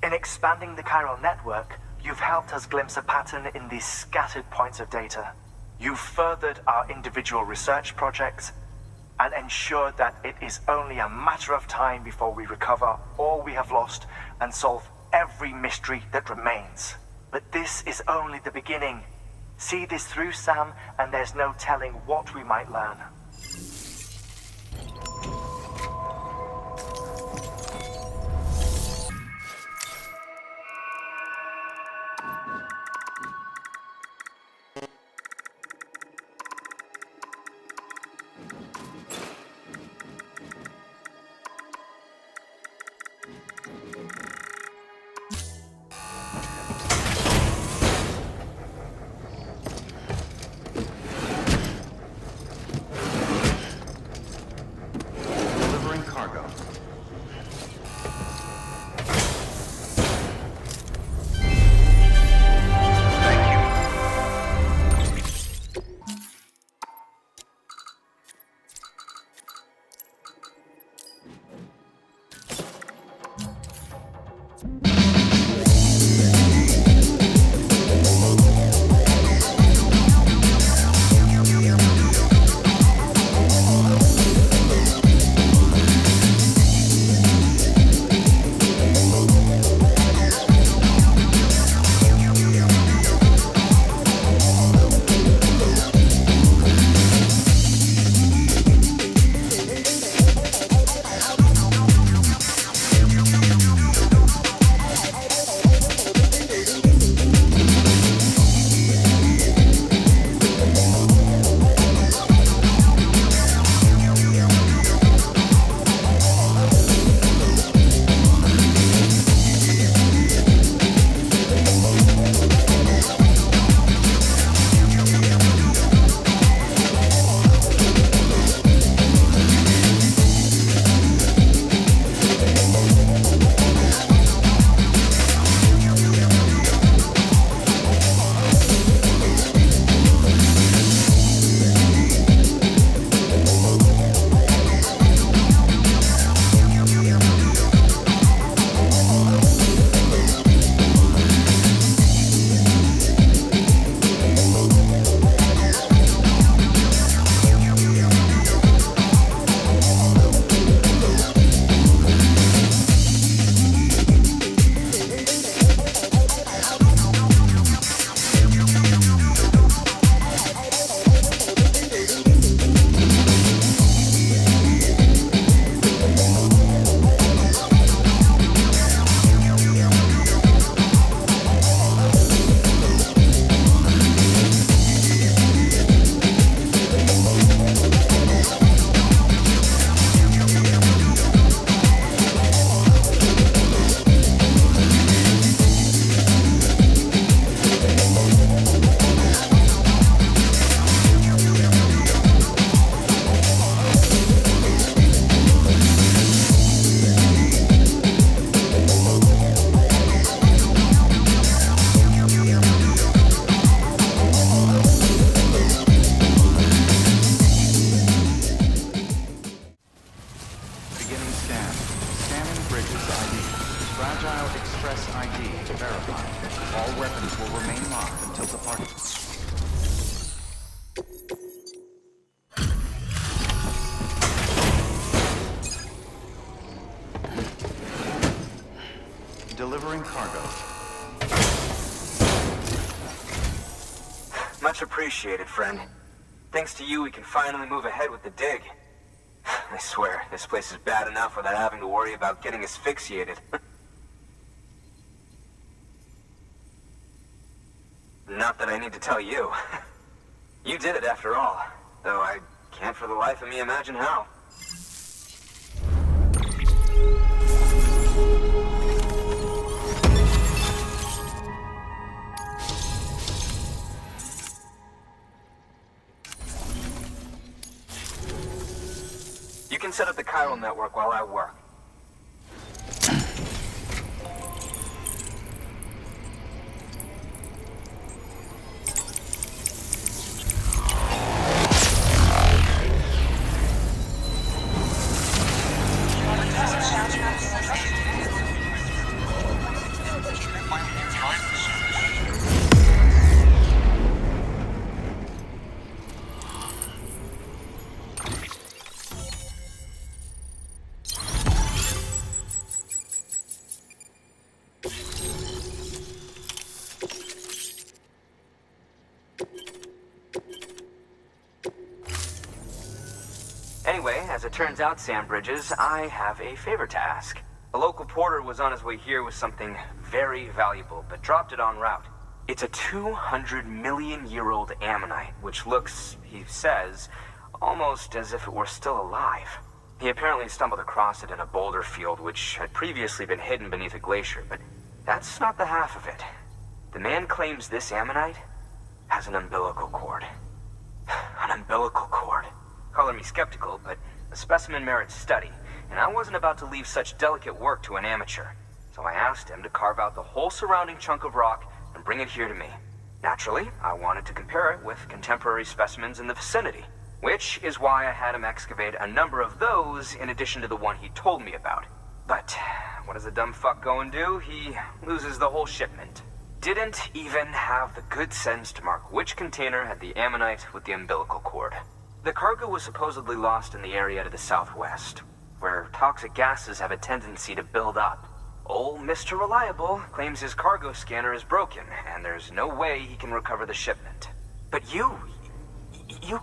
Speaker 6: In expanding the chiral network, you've helped us glimpse a pattern in these scattered points of data. You've furthered our individual research projects and ensured that it is only a matter of time before we recover all we have lost and solve every mystery that remains. But this is only the beginning. See this through, Sam, and there's no telling what we might learn.
Speaker 7: Scan Bridges ID. Fragile Express ID verified. All weapons will remain locked until departure. Delivering cargo.
Speaker 12: Much appreciated, friend. Thanks to you, we can finally move ahead with the dig. I swear, this place is bad enough without having to worry about getting asphyxiated. Not that I need to tell you. You did it after all, though I can't for the life of me imagine how. You can set up the chiral network while I work. Anyway, as it turns out, Sam Bridges, I have a favor to ask. A local porter was on his way here with something very valuable, but dropped it en route. It's a 200-million-year-old ammonite, which looks, he says, almost as if it were still alive. He apparently stumbled across it in a boulder field which had previously been hidden beneath a glacier, but that's not the half of it. The man claims this ammonite has an umbilical cord. An umbilical cord. Color me skeptical, but the specimen merits study, and I wasn't about to leave such delicate work to an amateur. So I asked him to carve out the whole surrounding chunk of rock and bring it here to me. Naturally, I wanted to compare it with contemporary specimens in the vicinity, which is why I had him excavate a number of those in addition to the one he told me about. But what does the dumb fuck go and do? He loses the whole shipment. Didn't even have the good sense to mark which container had the ammonite with the umbilical cord. The cargo was supposedly lost in the area to the southwest, where toxic gases have a tendency to build up. Old Mr. Reliable claims his cargo scanner is broken, and there's no way he can recover the shipment. But you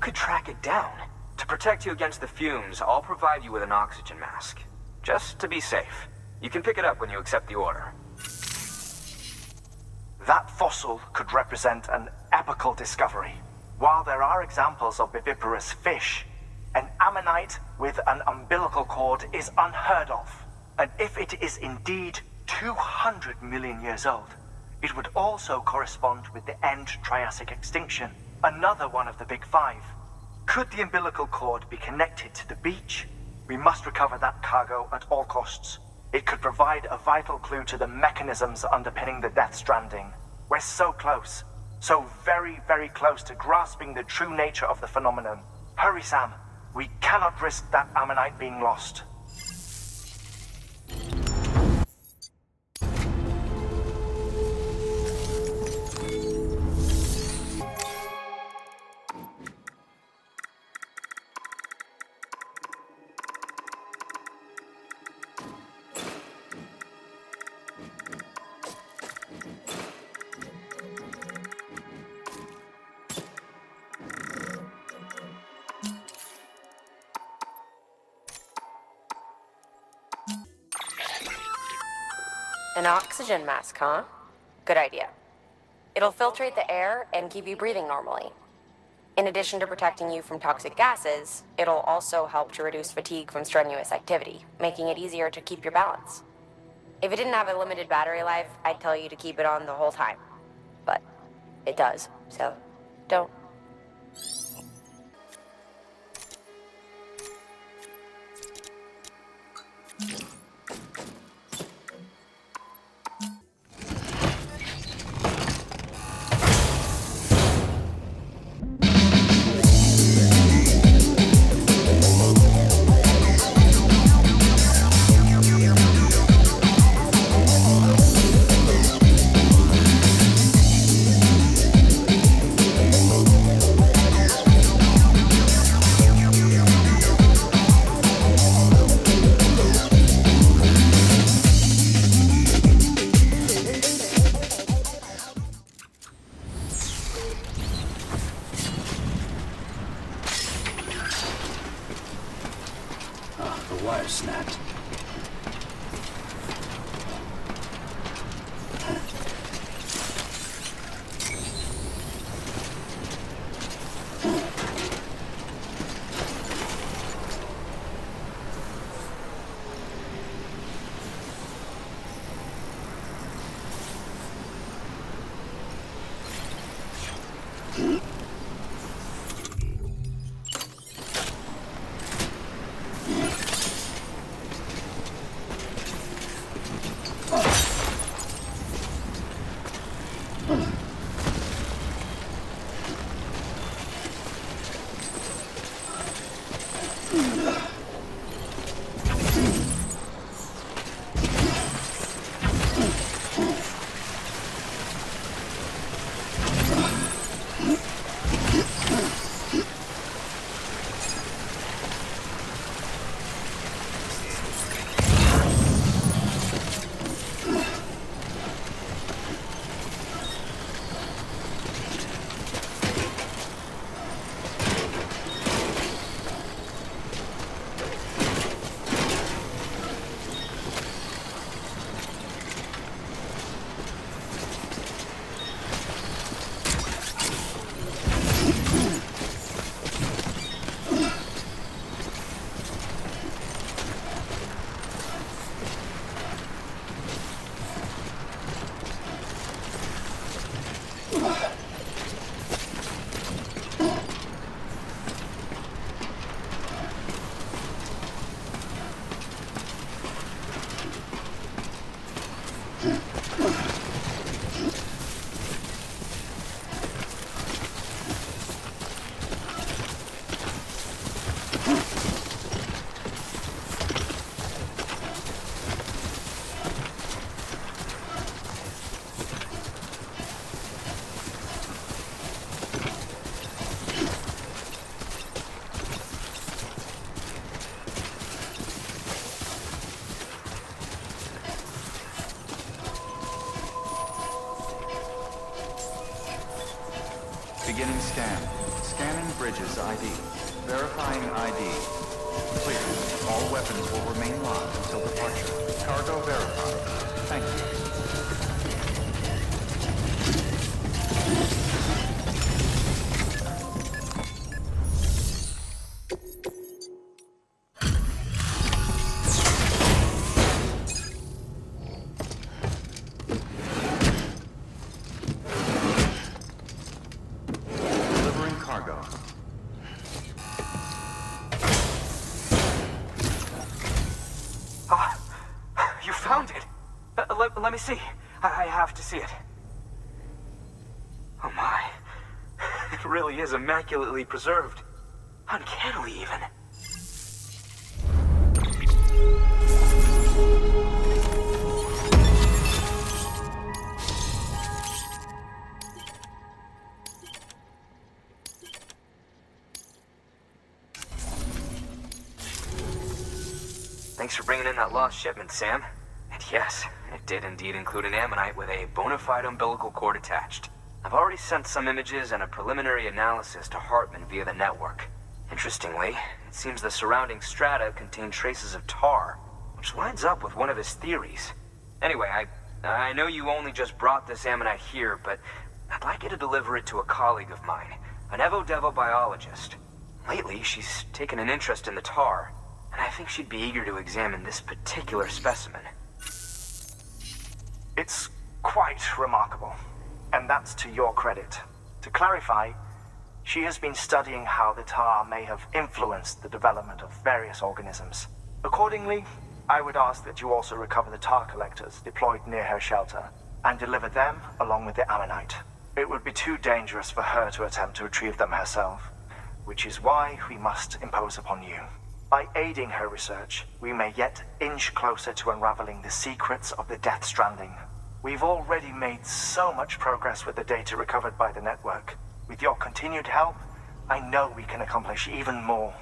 Speaker 12: could track it down. To protect you against the fumes, I'll provide you with an oxygen mask. Just to be safe. You can pick it up when you accept the order.
Speaker 6: That fossil could represent an epical discovery. While there are examples of viviparous fish, an ammonite with an umbilical cord is unheard of. And if it is indeed 200 million years old, it would also correspond with the end Triassic extinction, another one of the big five. Could the umbilical cord be connected to the beach? We must recover that cargo at all costs. It could provide a vital clue to the mechanisms underpinning the Death Stranding. We're so close. So very, very close to grasping the true nature of the phenomenon. Hurry, Sam. We cannot risk that ammonite being lost.
Speaker 9: An oxygen mask, huh? Good idea. It'll filtrate the air and keep you breathing normally. In addition to protecting you from toxic gases, it'll also help to reduce fatigue from strenuous activity, making it easier to keep your balance. If it didn't have a limited battery life, I'd tell you to keep it on the whole time. But it does, so don't.
Speaker 2: the wire snapped.
Speaker 7: Beginning scan. Scanning bridges ID. Verifying ID. Clear. All weapons will remain locked until departure. Cargo verified. Thank you. Delivering cargo.
Speaker 6: Ah, you found it. Let me see. I have to see it. Oh my. It really is immaculately preserved. Uncannily even. Thanks for bringing in that lost shipment, Sam. And yes, it did indeed include an ammonite with a bona fide umbilical cord attached. I've already sent some images and a preliminary analysis to Hartman via the network. Interestingly, it seems the surrounding strata contain traces of tar, which lines up with one of his theories. Anyway, I know you only just brought this ammonite here, but I'd like you to deliver it to a colleague of mine, an Evo-Devo biologist. Lately, she's taken an interest in the tar, and I think she'd be eager to examine this particular specimen.
Speaker 13: It's quite remarkable, and that's to your credit. To clarify, she has been studying how the tar may have influenced the development of various organisms. Accordingly, I would ask that you also recover the tar collectors deployed near her shelter, and deliver them along with the ammonite. It would be too dangerous for her to attempt to retrieve them herself, which is why we must impose upon you. By aiding her research, we may yet inch closer to unraveling the secrets of the Death Stranding. We've already made so much progress with the data recovered by the network. With your continued help, I know we can accomplish even more.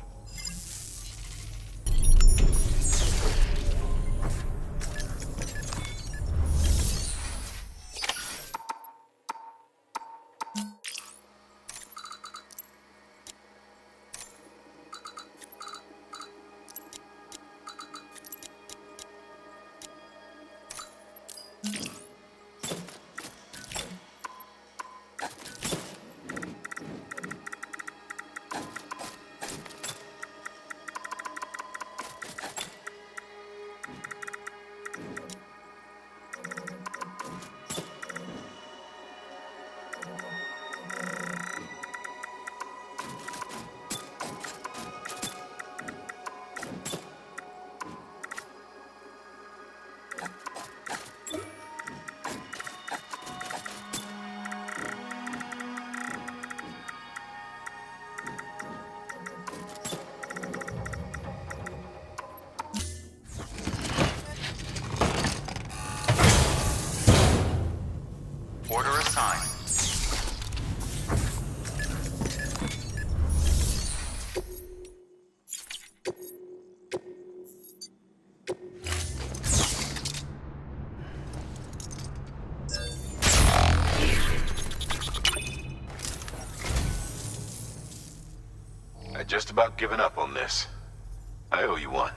Speaker 5: about giving up on this. I owe you one.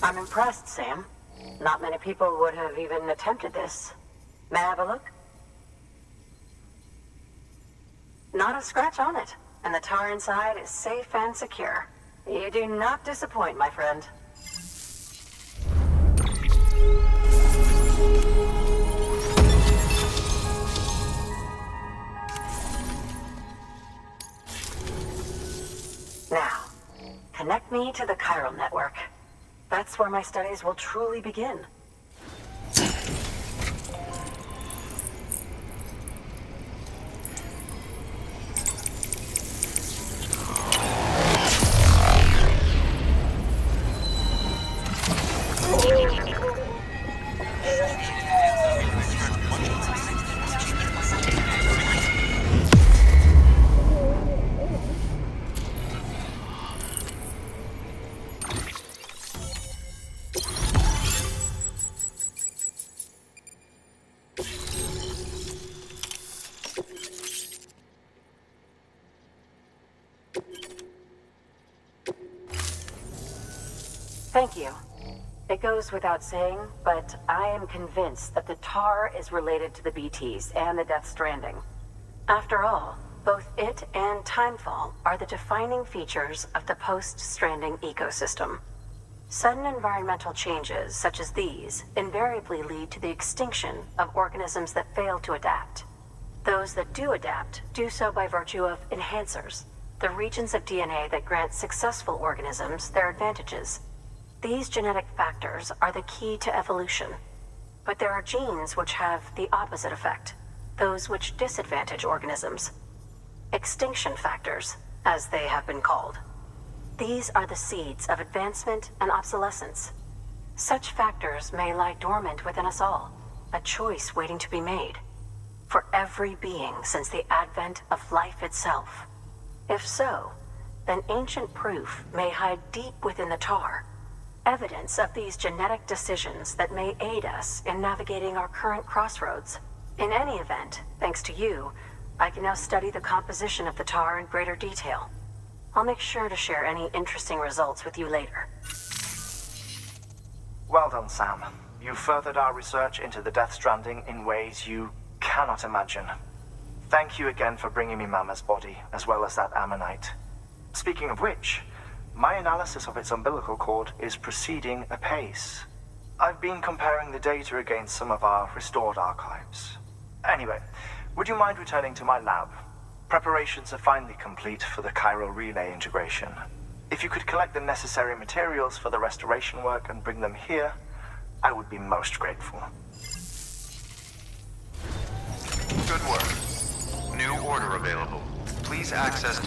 Speaker 14: I'm impressed, Sam. Not many people would have even attempted this. May I have a look? Not a scratch on it, and the tar inside is safe and secure. You do not disappoint, my friend. Now, connect me to the chiral network. That's where my studies will truly begin. Thank you. It goes without saying, but I am convinced that the tar is related to the BTs and the Death Stranding. After all, both it and Timefall are the defining features of the post-Stranding ecosystem. Sudden environmental changes such as these invariably lead to the extinction of organisms that fail to adapt. Those that do adapt do so by virtue of enhancers, the regions of DNA that grant successful organisms their advantages. These genetic factors are the key to evolution. But there are genes which have the opposite effect, those which disadvantage organisms. Extinction factors, as they have been called. These are the seeds of advancement and obsolescence. Such factors may lie dormant within us all, a choice waiting to be made. For every being since the advent of life itself. If so, then ancient proof may hide deep within the tar. Evidence of these genetic decisions that may aid us in navigating our current crossroads. In any event, thanks to you, I can now study the composition of the tar in greater detail. I'll make sure to share any interesting results with you later.
Speaker 13: Well done, Sam. You furthered our research into the Death Stranding in ways you cannot imagine. Thank you again for bringing me Mama's body, as well as that ammonite. Speaking of which, my analysis of its umbilical cord is proceeding apace. I've been comparing the data against some of our restored archives. Anyway, would you mind returning to my lab? Preparations are finally complete for the chiral relay integration. If you could collect the necessary materials for the restoration work and bring them here, I would be most grateful.
Speaker 7: Good work. New order available. Please access...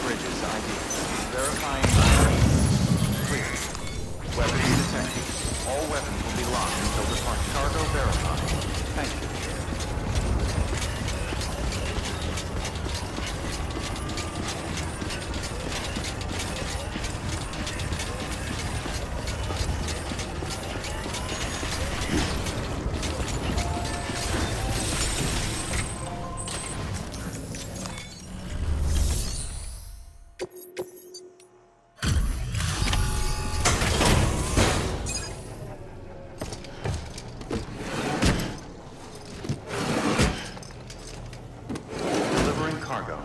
Speaker 7: Bridges ID. Verifying ID. Clear. Weapons detected. All weapons will be locked until departure. Cargo verified. Thank you. Delivering cargo.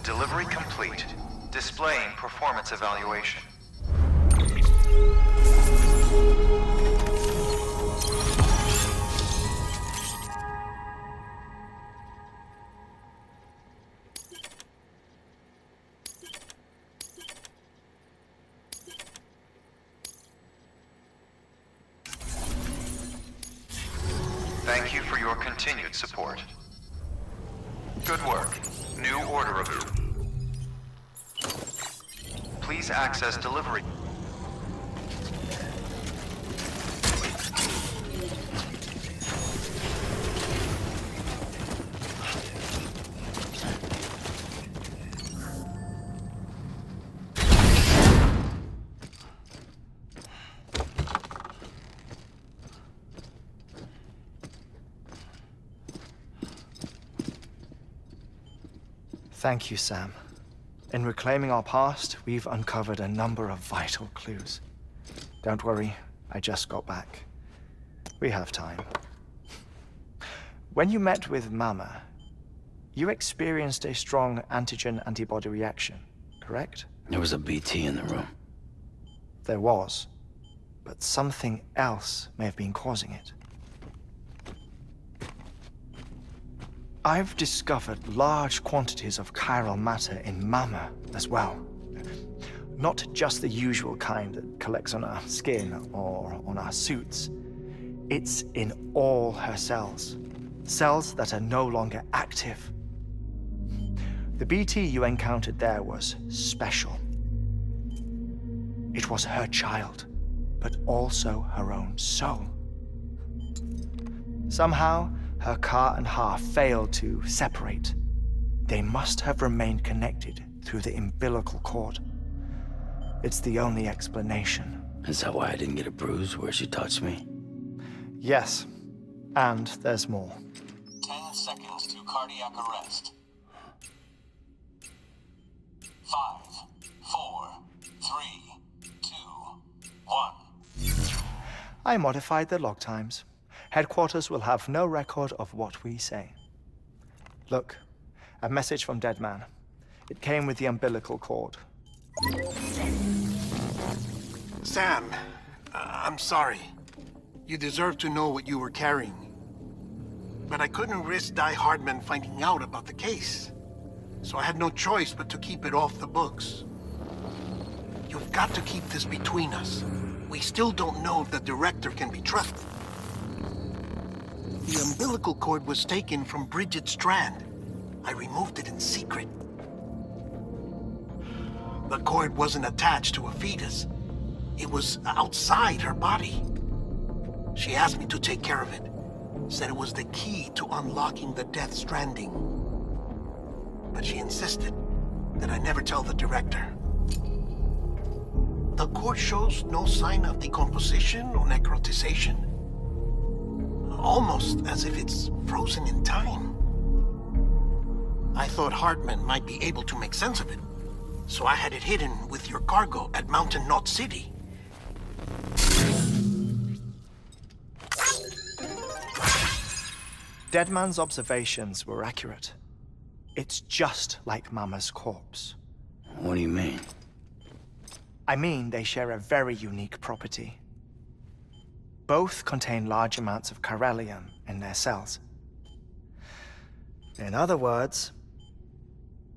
Speaker 15: Delivery complete. Displaying performance evaluation. Thank you for your continued support. Good work. New order review. Please access delivery.
Speaker 13: Thank you, Sam. In reclaiming our past, we've uncovered a number of vital clues. Don't worry, I just got back. We have time. When you met with Mama, you experienced a strong antigen-antibody reaction, correct?
Speaker 2: There was a BT in the room.
Speaker 13: There was, but something else may have been causing it. I've discovered large quantities of chiral matter in Mama as well. Not just the usual kind that collects on our skin or on our suits. It's in all her cells. Cells that are no longer active. The BT you encountered there was special. It was her child, but also her own soul. Somehow, her car and half failed to separate. They must have remained connected through the umbilical cord. It's the only explanation.
Speaker 2: Is that why I didn't get a bruise where she touched me?
Speaker 13: Yes, and there's more.
Speaker 8: 10 seconds to cardiac arrest. 5, 4, 3, 2, 1.
Speaker 13: I modified the log times. Headquarters will have no record of what we say. Look, a message from Deadman. It came with the umbilical cord.
Speaker 1: Sam, I'm sorry. You deserve to know what you were carrying. But I couldn't risk Die Hardman finding out about the case. So I had no choice but to keep it off the books. You've got to keep this between us. We still don't know if the director can be trusted. The umbilical cord was taken from Bridget Strand. I removed it in secret. The cord wasn't attached to a fetus. It was outside her body. She asked me to take care of it. Said it was the key to unlocking the Death Stranding. But she insisted that I never tell the director. The cord shows no sign of decomposition or necrotization. Almost as if it's frozen in time. I thought Hartman might be able to make sense of it, so I had it hidden with your cargo at Mountain Knot City.
Speaker 13: Deadman's observations were accurate. It's just like Mama's corpse.
Speaker 2: What do you mean?
Speaker 13: I mean they share a very unique property. Both contain large amounts of chiralium in their cells. In other words,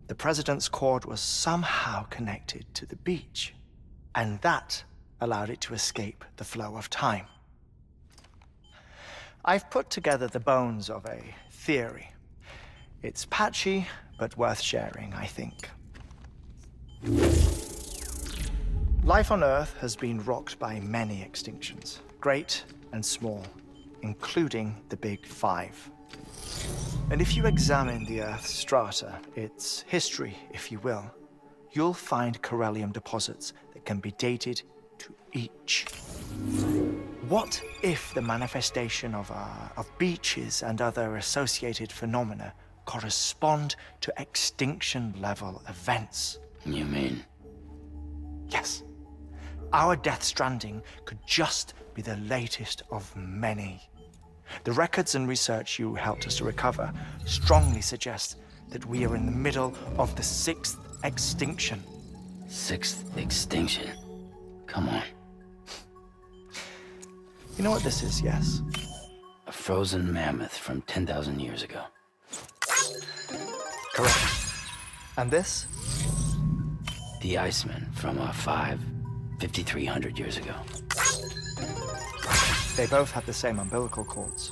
Speaker 13: the President's cord was somehow connected to the beach, and that allowed it to escape the flow of time. I've put together the bones of a theory. It's patchy, but worth sharing, I think. Life on Earth has been rocked by many extinctions, great and small, including the Big Five. And if you examine the Earth's strata, its history, if you will, you'll find corellium deposits that can be dated to each. What if the manifestation of beaches and other associated phenomena correspond to extinction-level events?
Speaker 2: You mean?
Speaker 13: Yes. Our Death Stranding could just be the latest of many. The records and research you helped us to recover strongly suggest that we are in the middle of the 6th extinction.
Speaker 2: 6th extinction? Come on.
Speaker 13: You know what this is, yes?
Speaker 2: A frozen mammoth from 10,000 years ago.
Speaker 13: Correct. And this?
Speaker 2: The Iceman from 5,300 years ago.
Speaker 13: They both have the same umbilical cords.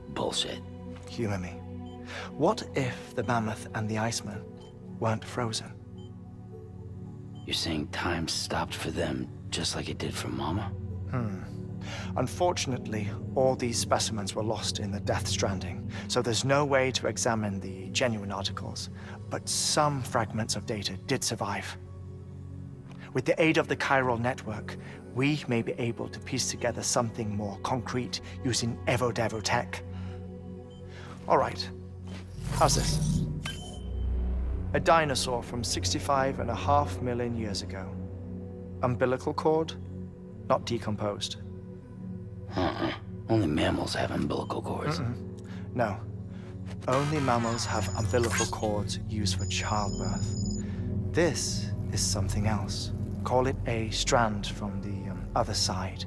Speaker 2: Bullshit.
Speaker 13: Humor me. What if the mammoth and the Iceman weren't frozen?
Speaker 2: You're saying time stopped for them just like it did for Mama?
Speaker 13: Unfortunately, all these specimens were lost in the Death Stranding, so there's no way to examine the genuine articles, but some fragments of data did survive. With the aid of the chiral network, we may be able to piece together something more concrete using Evo-Devo tech. All right, how's this? A dinosaur from 65.5 million years ago. Umbilical cord, not decomposed.
Speaker 2: Only mammals have umbilical cords.
Speaker 13: No. Only mammals have umbilical cords used for childbirth. This is something else. Call it a strand from the other side.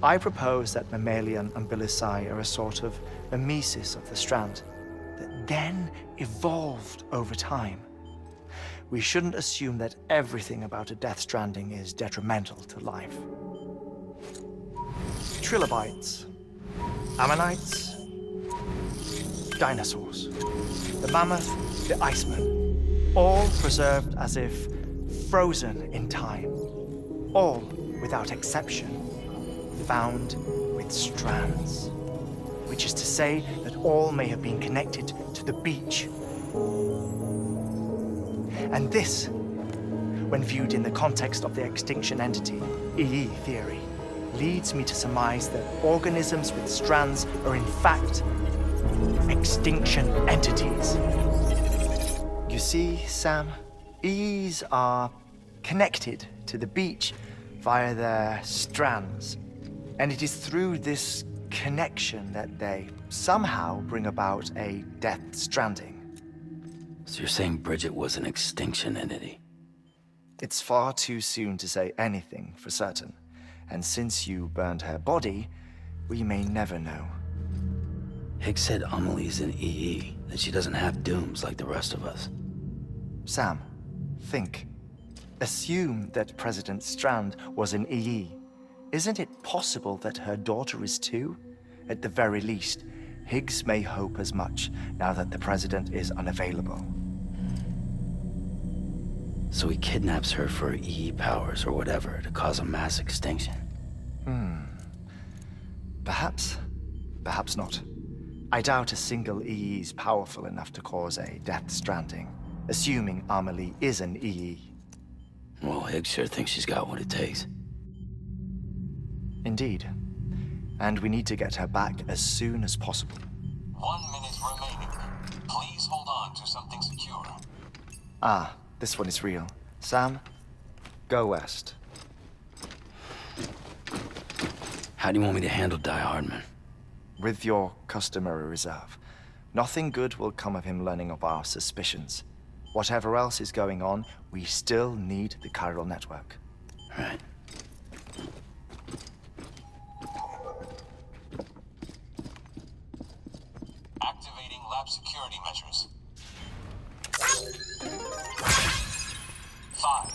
Speaker 13: I propose that mammalian umbilici are a sort of mimesis of the strand that then evolved over time. We shouldn't assume that everything about a Death Stranding is detrimental to life. Trilobites, ammonites, dinosaurs, the mammoth, the Iceman, all preserved as if frozen in time, all, without exception, found with strands, which is to say that all may have been connected to the beach. And this, when viewed in the context of the extinction entity, EE theory, leads me to surmise that organisms with strands are in fact extinction entities. You see, Sam, EEs are connected to the beach via their strands. And it is through this connection that they somehow bring about a Death Stranding.
Speaker 2: So you're saying Bridget was an extinction entity?
Speaker 13: It's far too soon to say anything for certain. And since you burned her body, we may never know.
Speaker 2: Higgs said Amelie's an EE, that she doesn't have dooms like the rest of us.
Speaker 13: Sam, think. Assume that President Strand was an EE. Isn't it possible that her daughter is too? At the very least, Higgs may hope as much now that the President is unavailable.
Speaker 2: So he kidnaps her for EE powers or whatever to cause a mass extinction.
Speaker 13: Perhaps. Perhaps not. I doubt a single EE is powerful enough to cause a Death Stranding, assuming Amelie is an EE.
Speaker 2: Well, Higgs sure thinks she's got what it takes.
Speaker 13: Indeed. And we need to get her back as soon as possible.
Speaker 8: 1 minute remaining. Please hold on to something secure.
Speaker 13: Ah, this one is real. Sam, go west.
Speaker 2: How do you want me to handle Die Hardman?
Speaker 13: With your customary reserve. Nothing good will come of him learning of our suspicions. Whatever else is going on, we still need the chiral network.
Speaker 2: Right.
Speaker 8: Activating lab security measures. 5,